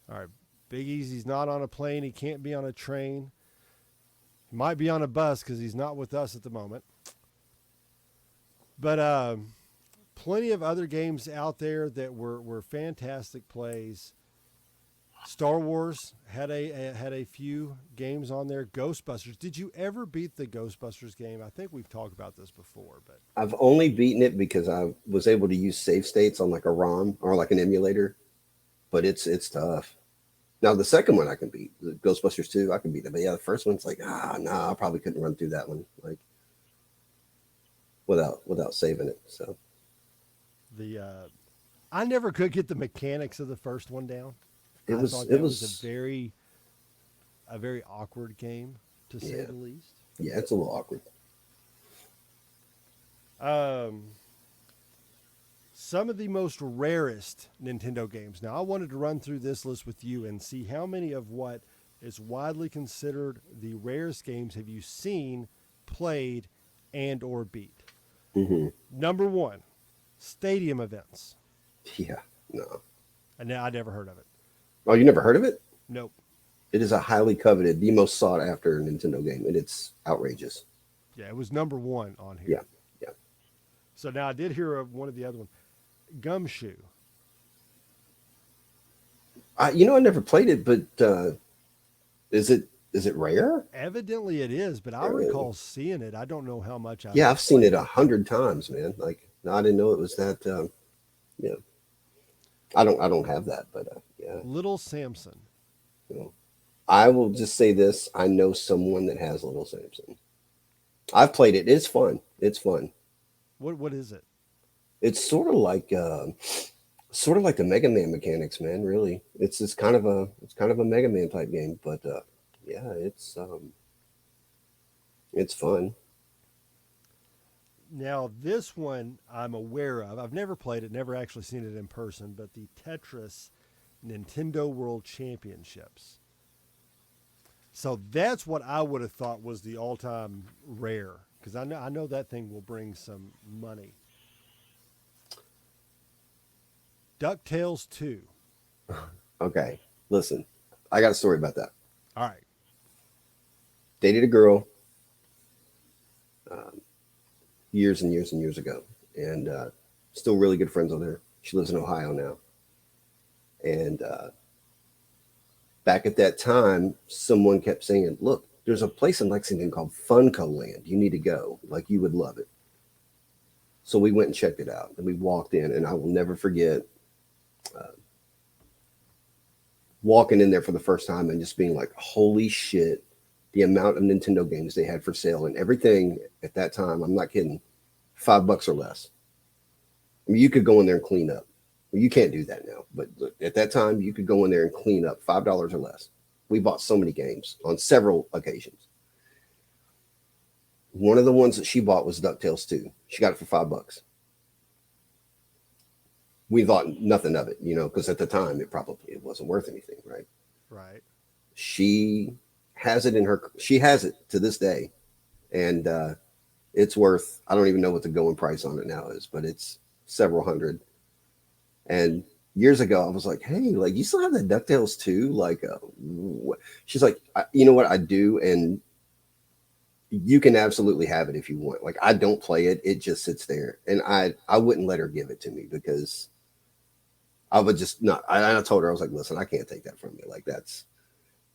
All right, Big Easy's not on a plane. He can't be on a train. He might be on a bus because he's not with us at the moment. But plenty of other games out there that were fantastic plays. Star Wars had a few games on there. Ghostbusters. Did you ever beat the Ghostbusters game? I think we've talked about this before, but I've only beaten it because I was able to use save states on like a ROM or like an emulator, but it's tough. Now the second one I can beat, the Ghostbusters 2, I can beat it. But yeah, the first one's like, no, I probably couldn't run through that one like without saving it. So the I never could get the mechanics of the first one down. it I was thought it that was was a very awkward game to say yeah, the least. yeah, it's a little awkward. Um, some of the most rarest Nintendo games. Now, I wanted to run through this list with you and see how many of what is widely considered the rarest games have you seen, played, and or beat. Hmm. Number one, stadium events. Yeah, no. And I never heard of it. Oh, you never heard of it? Nope. It is a highly coveted, the most sought after Nintendo game, and it's outrageous. Yeah, it was number one on here. Yeah, yeah. So now I did hear of one of the other ones, Gumshoe. I never played it, but is it rare? Evidently it is, but I recall seeing it. I don't know how much Yeah, I've seen it played 100 times, man. Like, no, I didn't know it was that. Yeah, I don't have that, but yeah, Little Samson. you know. I will just say this: I know someone that has Little Samson. I've played it. It's fun. It's fun. What is it? It's sort of like the Mega Man mechanics, man. Really, it's kind of a Mega Man type game, but yeah, it's fun. Now this one I'm aware of. I've never played it, never actually seen it in person, but the Tetris Nintendo World Championships. So that's what I would have thought was the all-time rare, because I know that thing will bring some money. DuckTales 2. Okay, listen, I got a story about that. All right. Dated a girl um, years and years and years ago, and still really good friends with her. She lives in Ohio now, and back at that time, someone kept saying, "Look, there's a place in Lexington called Funco Land. You need to go. Like you would love it." So we went and checked it out, and we walked in, and I will never forget uh, walking in there for the first time and just being like, "Holy shit!" The amount of Nintendo games they had for sale and everything at that time. I'm not kidding. $5 or less. I mean, you could go in there and clean up. Well, you can't do that now, but at that time, you could go in there and clean up $5 or less. We bought so many games on several occasions. One of the ones that she bought was DuckTales 2. She got it for $5. We thought nothing of it, because at the time it wasn't worth anything, right? Right. She has it she has it to this day, and it's worth, I don't even know what the going price on it now is, but it's several hundred. And years ago, I was like, "Hey, like you still have that DuckTales 2?" Like, what? She's like, "You know what? I do, and you can absolutely have it if you want. Like, I don't play it; it just sits there, and I wouldn't let her give it to me because I would just not. I told her, I was like, "Listen, I can't take that from you. Like that's."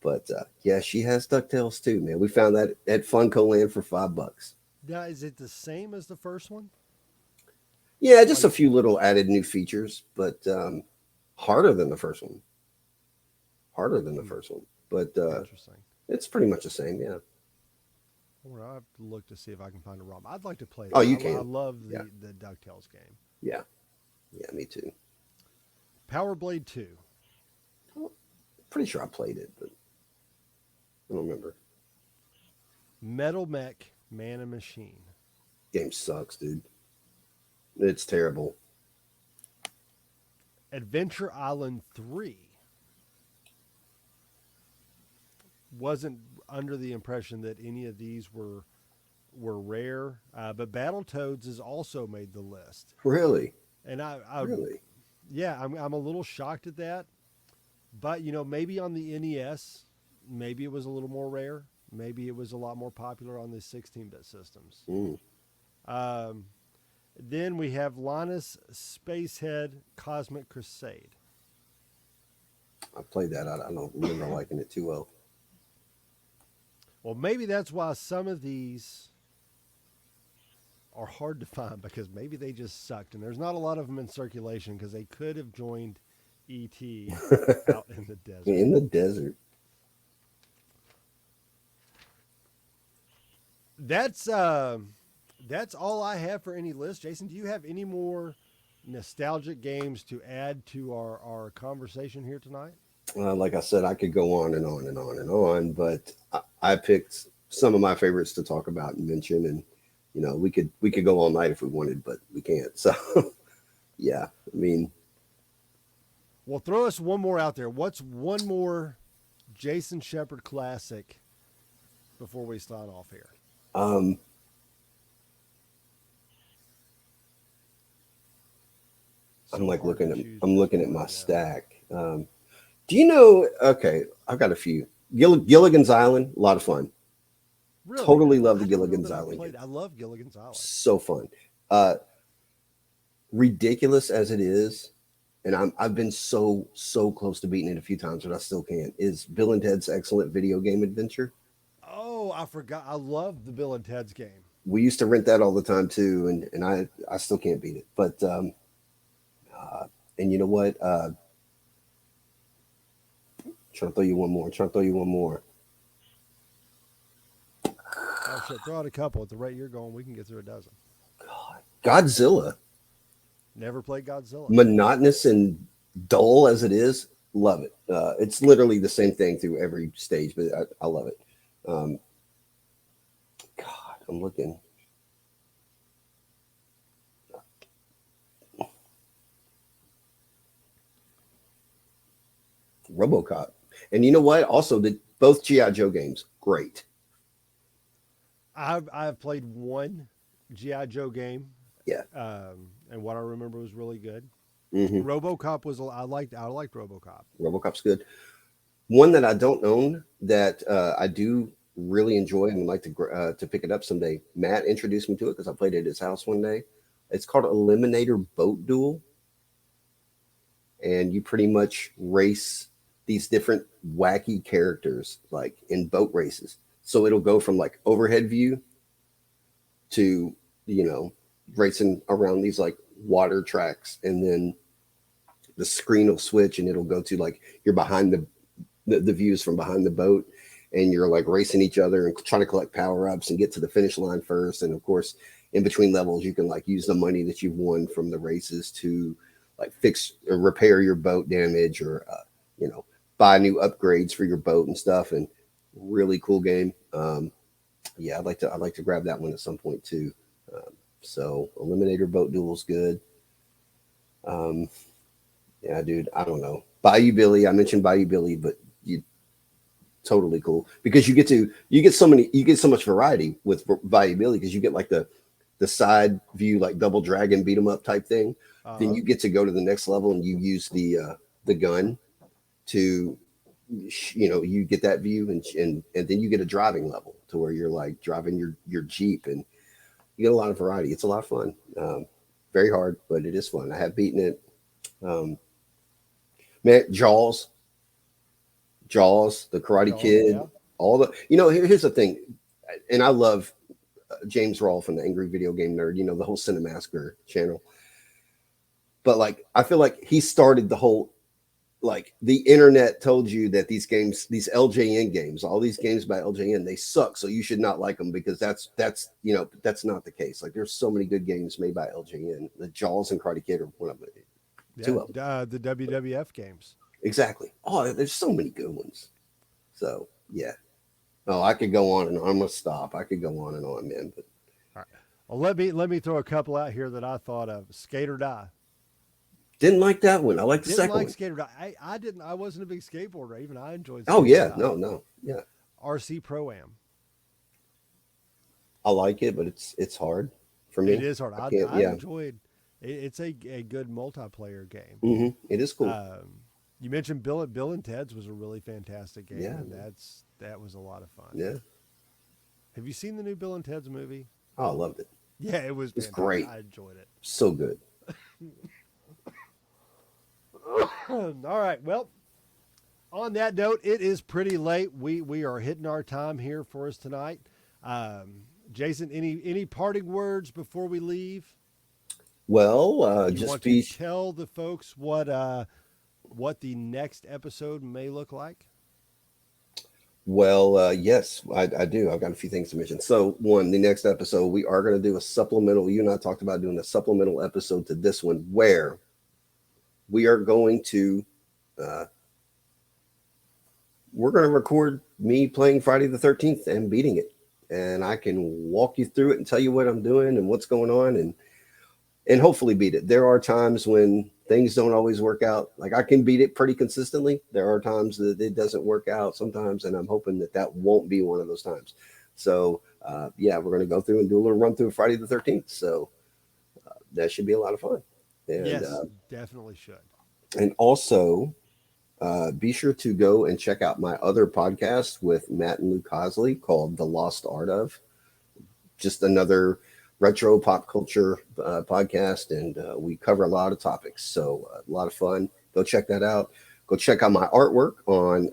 But yeah, she has DuckTales 2, man. We found that at Funco Land for $5. Now, is it the same as the first one? Yeah, just Like, a few little added new features, but harder than the first one. Harder than the first one, but interesting. it's pretty much the same. Yeah. Well, I'll have to look to see if I can find a ROM. I'd like to play Oh, that. you I can. love Yeah. the DuckTales game. Yeah. Yeah. Me too. Power Blade 2. Pretty sure I played it, but I don't remember. Metal Mech Man and Machine. Game sucks, dude. It's terrible. Adventure Island 3. Wasn't under the impression that any of these were rare, but Battletoads has also made the list. Really, And really. yeah, I'm a little shocked at that. But maybe on the NES, maybe it was a little more rare. Maybe it was a lot more popular on the 16-bit systems. Mm. Um, then we have Linus Spacehead Cosmic Crusade. I played that. I don't remember liking it too well. Well, maybe that's why some of these are hard to find, because maybe they just sucked, and there's not a lot of them in circulation because they could have joined ET out in the desert. In the desert. That's all I have for any list. Jason, do you have any more nostalgic games to add to our conversation here tonight? Like I said, I could go on and on and on and on, but I picked some of my favorites to talk about and mention, and we could go all night if we wanted, but we can't. So yeah, I mean, well, throw us one more out there. What's one more Jason Shepard classic before we sign off here? I'm like looking at my stack. Do you know? Okay, I've got a few. Gilligan's Island, a lot of fun. Really? Totally love the I don't know Gilligan's that I've Island played- game. I love Gilligan's Island. So fun. Ridiculous as it is, and I've been so close to beating it a few times, but I still can't. Is Bill and Ted's Excellent Video Game Adventure? Oh, I forgot. I love the Bill and Ted's game. We used to rent that all the time too, and I still can't beat it. But and you know what? Trying to throw you one more. Oh shit! Throw out a couple. At the rate you're going, we can get through a dozen. God, Godzilla. Never played Godzilla. Monotonous and dull as it is, love it. It's literally the same thing through every stage, but I love it. God, I'm looking. RoboCop. And you know what? Also, Both GI Joe games, great. I've played one GI Joe game, Yeah. and what I remember was really good. Hmm. RoboCop was I liked RoboCop. RoboCop's good. One that I don't own that I do really enjoy and would like to pick it up someday. Matt introduced me to it because I played it at his house one day. It's called Eliminator Boat Duel, and you pretty much race these different wacky characters like in boat races. So it'll go from like overhead view to racing around these like water tracks, and then the screen will switch and it'll go to like you're behind the views from behind the boat, and you're like racing each other and trying to collect power-ups and get to the finish line first. And of course, in between levels you can like use the money that you've won from the races to like fix or repair your boat damage, or buy new upgrades for your boat and stuff. And really cool game. Yeah, I'd like to grab that one at some point too. So Eliminator Boat Duel is good. um yeah, dude, I don't know. Bayou Billy, I mentioned Bayou Billy, but you totally cool because you get so much variety with Bayou Billy, because you get like the side view like Double Dragon beat 'em up type thing. Then Uh-huh. you get to go to the next level and you use the gun to you get that view, and then you get a driving level to where you're like driving your Jeep, and you get a lot of variety. It's a lot of fun. Very hard, but it is fun. I have beaten it. um, Man, Jaws, the Karate Jaws, Kid, yeah. all the here's the thing, and I love James Rolfe from the Angry Video Game Nerd, the whole Cinemassacre channel. But like I feel like he started the whole, like, the internet told you that these games, these LJN games, all these games by LJN, they suck, so you should not like them, because that's not the case. Like, there's so many good games made by LJN. The Jaws and Karate Kid are one of them, Yeah, two of them. the WWF games. Exactly. Oh, there's so many good ones. So yeah. Oh, I could go on and on. I'm gonna stop. I could go on and on, man. But All right. Well, let me throw a couple out here that I thought of. Skate or Die. didn't like that one. I like the Didn't second like one. Skate or Die. I didn't. I wasn't a big skateboarder. Even I enjoyed Oh Skate or yeah, Die. no, no, yeah. RC Pro Am. I like it, but it's hard for It me. is hard. I I can't. I Yeah. enjoyed. It's a good multiplayer game. It is cool. You mentioned Bill and Ted's was a really fantastic game, Yeah, and that was a lot of fun. yeah. Have you seen the new Bill and Ted's movie? Oh, I loved it. Yeah, it was It's fantastic. great. I enjoyed it. So good. All right. Well, on that note, it is pretty late. We are hitting our time here for us tonight. Jason, any parting words before we leave? Well, You just want to be tell the folks what the next episode may look like? well. Yes, I do. I've got a few things to mention. So, one, the next episode, we are going to do a supplemental. You and I talked about doing a supplemental episode to this one, where we are going to uh, we're going to record me playing Friday the 13th and beating it, and I can walk you through it and tell you what I'm doing and what's going on, and hopefully beat it. There are times when things don't always work out. Like, I can beat it pretty consistently. There are times that it doesn't work out sometimes, and I'm hoping that won't be one of those times. So yeah, we're going to go through and do a little run through Friday the 13th. So that should be a lot of fun. And Yes, definitely should. and also be sure to go and check out my other podcast with Matt and Luke Hosley called The Lost Art of. Just another retro pop culture podcast, and we cover a lot of topics. So a lot of fun. Go check that out. Go check out my artwork on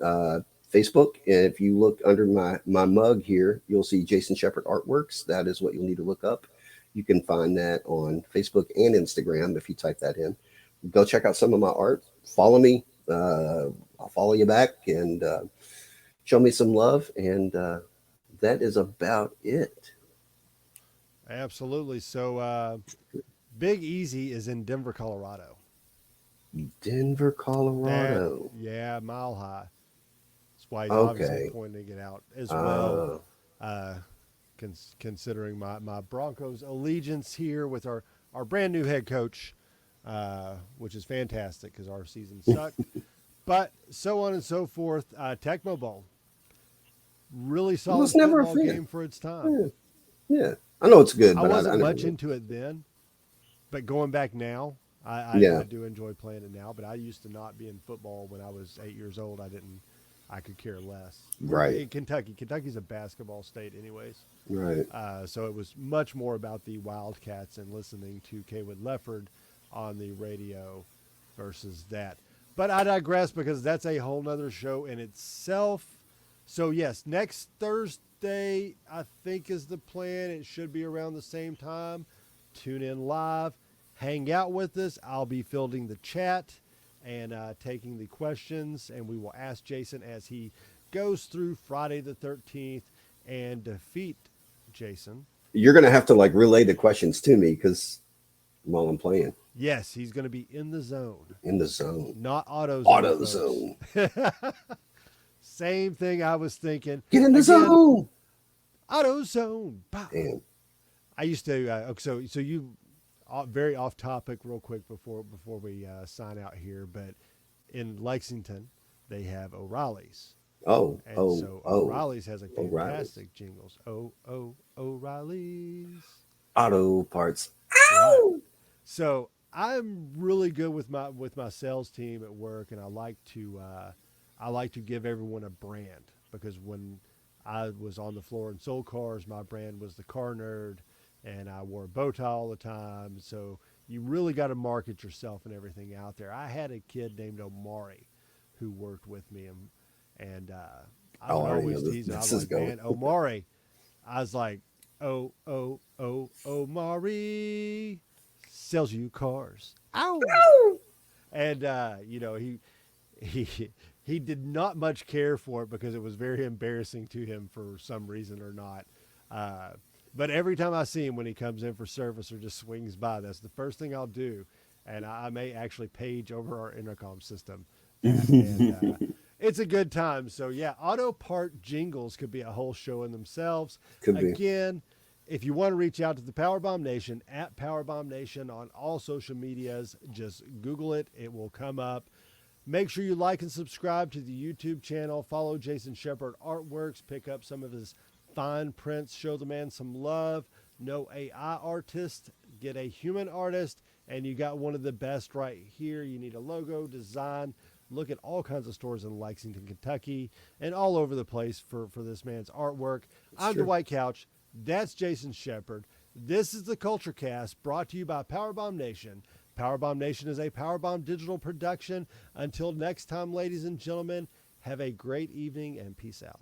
Facebook. And if you look under my mug here, you'll see Jason Shepard Artworks. That is what you'll need to look up. You can find that on Facebook and Instagram if you type that in. Go check out some of my art. Follow me. I'll follow you back, and show me some love. And that is about it. Absolutely. So, Big Easy is in Denver, Colorado. Denver, That, Colorado. yeah, Mile High. That's why he's obviously Okay. pointing it out as well. Uh, Uh, considering my Broncos allegiance here with our brand new head coach, which is fantastic because our season sucked. But so on and so forth. Tecmo Bowl. really It solid was never a football fan. game for its time. Yeah, yeah. I know it's good, I but I wasn't never. much into it then, but going back now, I Yeah, do enjoy playing it now. But I used to not be in football when I was 8 years old. I could care less. We're right, in Kentucky. Kentucky's a basketball state, anyways. right. So it was much more about the Wildcats and listening to Kaywood Lefford on the radio versus that. But I digress because that's a whole nother show in itself. So yes, next Thursday I think is the plan. It should be around the same time. Tune in live, hang out with us. I'll be fielding the chat and taking the questions, and we will ask Jason as he goes through Friday the 13th and defeat Jason. You're gonna have to like relay the questions to me because while I'm playing Yes, he's going to be in the zone, in the zone, not auto zone, auto folks. zone, Same thing I was thinking. get in the Again, zone. auto zone. Pow. Damn. I used to. So you very off topic, real quick before we sign out here. But in Lexington, they have O'Reilly's, Oh, and oh, so oh. O'Reilly's has a O'Reilly's. fantastic jingles. O'Reilly's. Auto parts. Right. So I'm really good with my sales team at work, and I like to give everyone a brand because when I was on the floor and sold cars, my brand was the car nerd, and I wore a bow tie all the time. So you really got to market yourself and everything out there. I had a kid named Omari who worked with me, and I Oh, would I already always know tease him. I this was is like, going. man, Omari. I was like, Omari sells you cars. Ow! And he did not much care for it because it was very embarrassing to him for some reason or not. But every time I see him when he comes in for service or just swings by, that's the first thing I'll do. And I may actually page over our intercom system. It's a good time. So yeah, auto part jingles could be a whole show in themselves. Could be. Again, if you want to reach out to the PowerBomb Nation at PowerBomb Nation on all social medias, just Google it. It will come up. Make sure you like and subscribe to the YouTube channel. Follow Jason Shepard Artworks. Pick up some of his fine prints. Show the man some love. No AI artist. Get a human artist. And you got one of the best right here. You need a logo, design. Look at all kinds of stores in Lexington, Kentucky, and all over the place for this man's artwork. I'm Dwight Couch. That's Jason Shepard. This is the Culture Cast brought to you by PowerBomb Nation. PowerBomb Nation is a PowerBomb digital production. Until next time, ladies and gentlemen, have a great evening and peace out.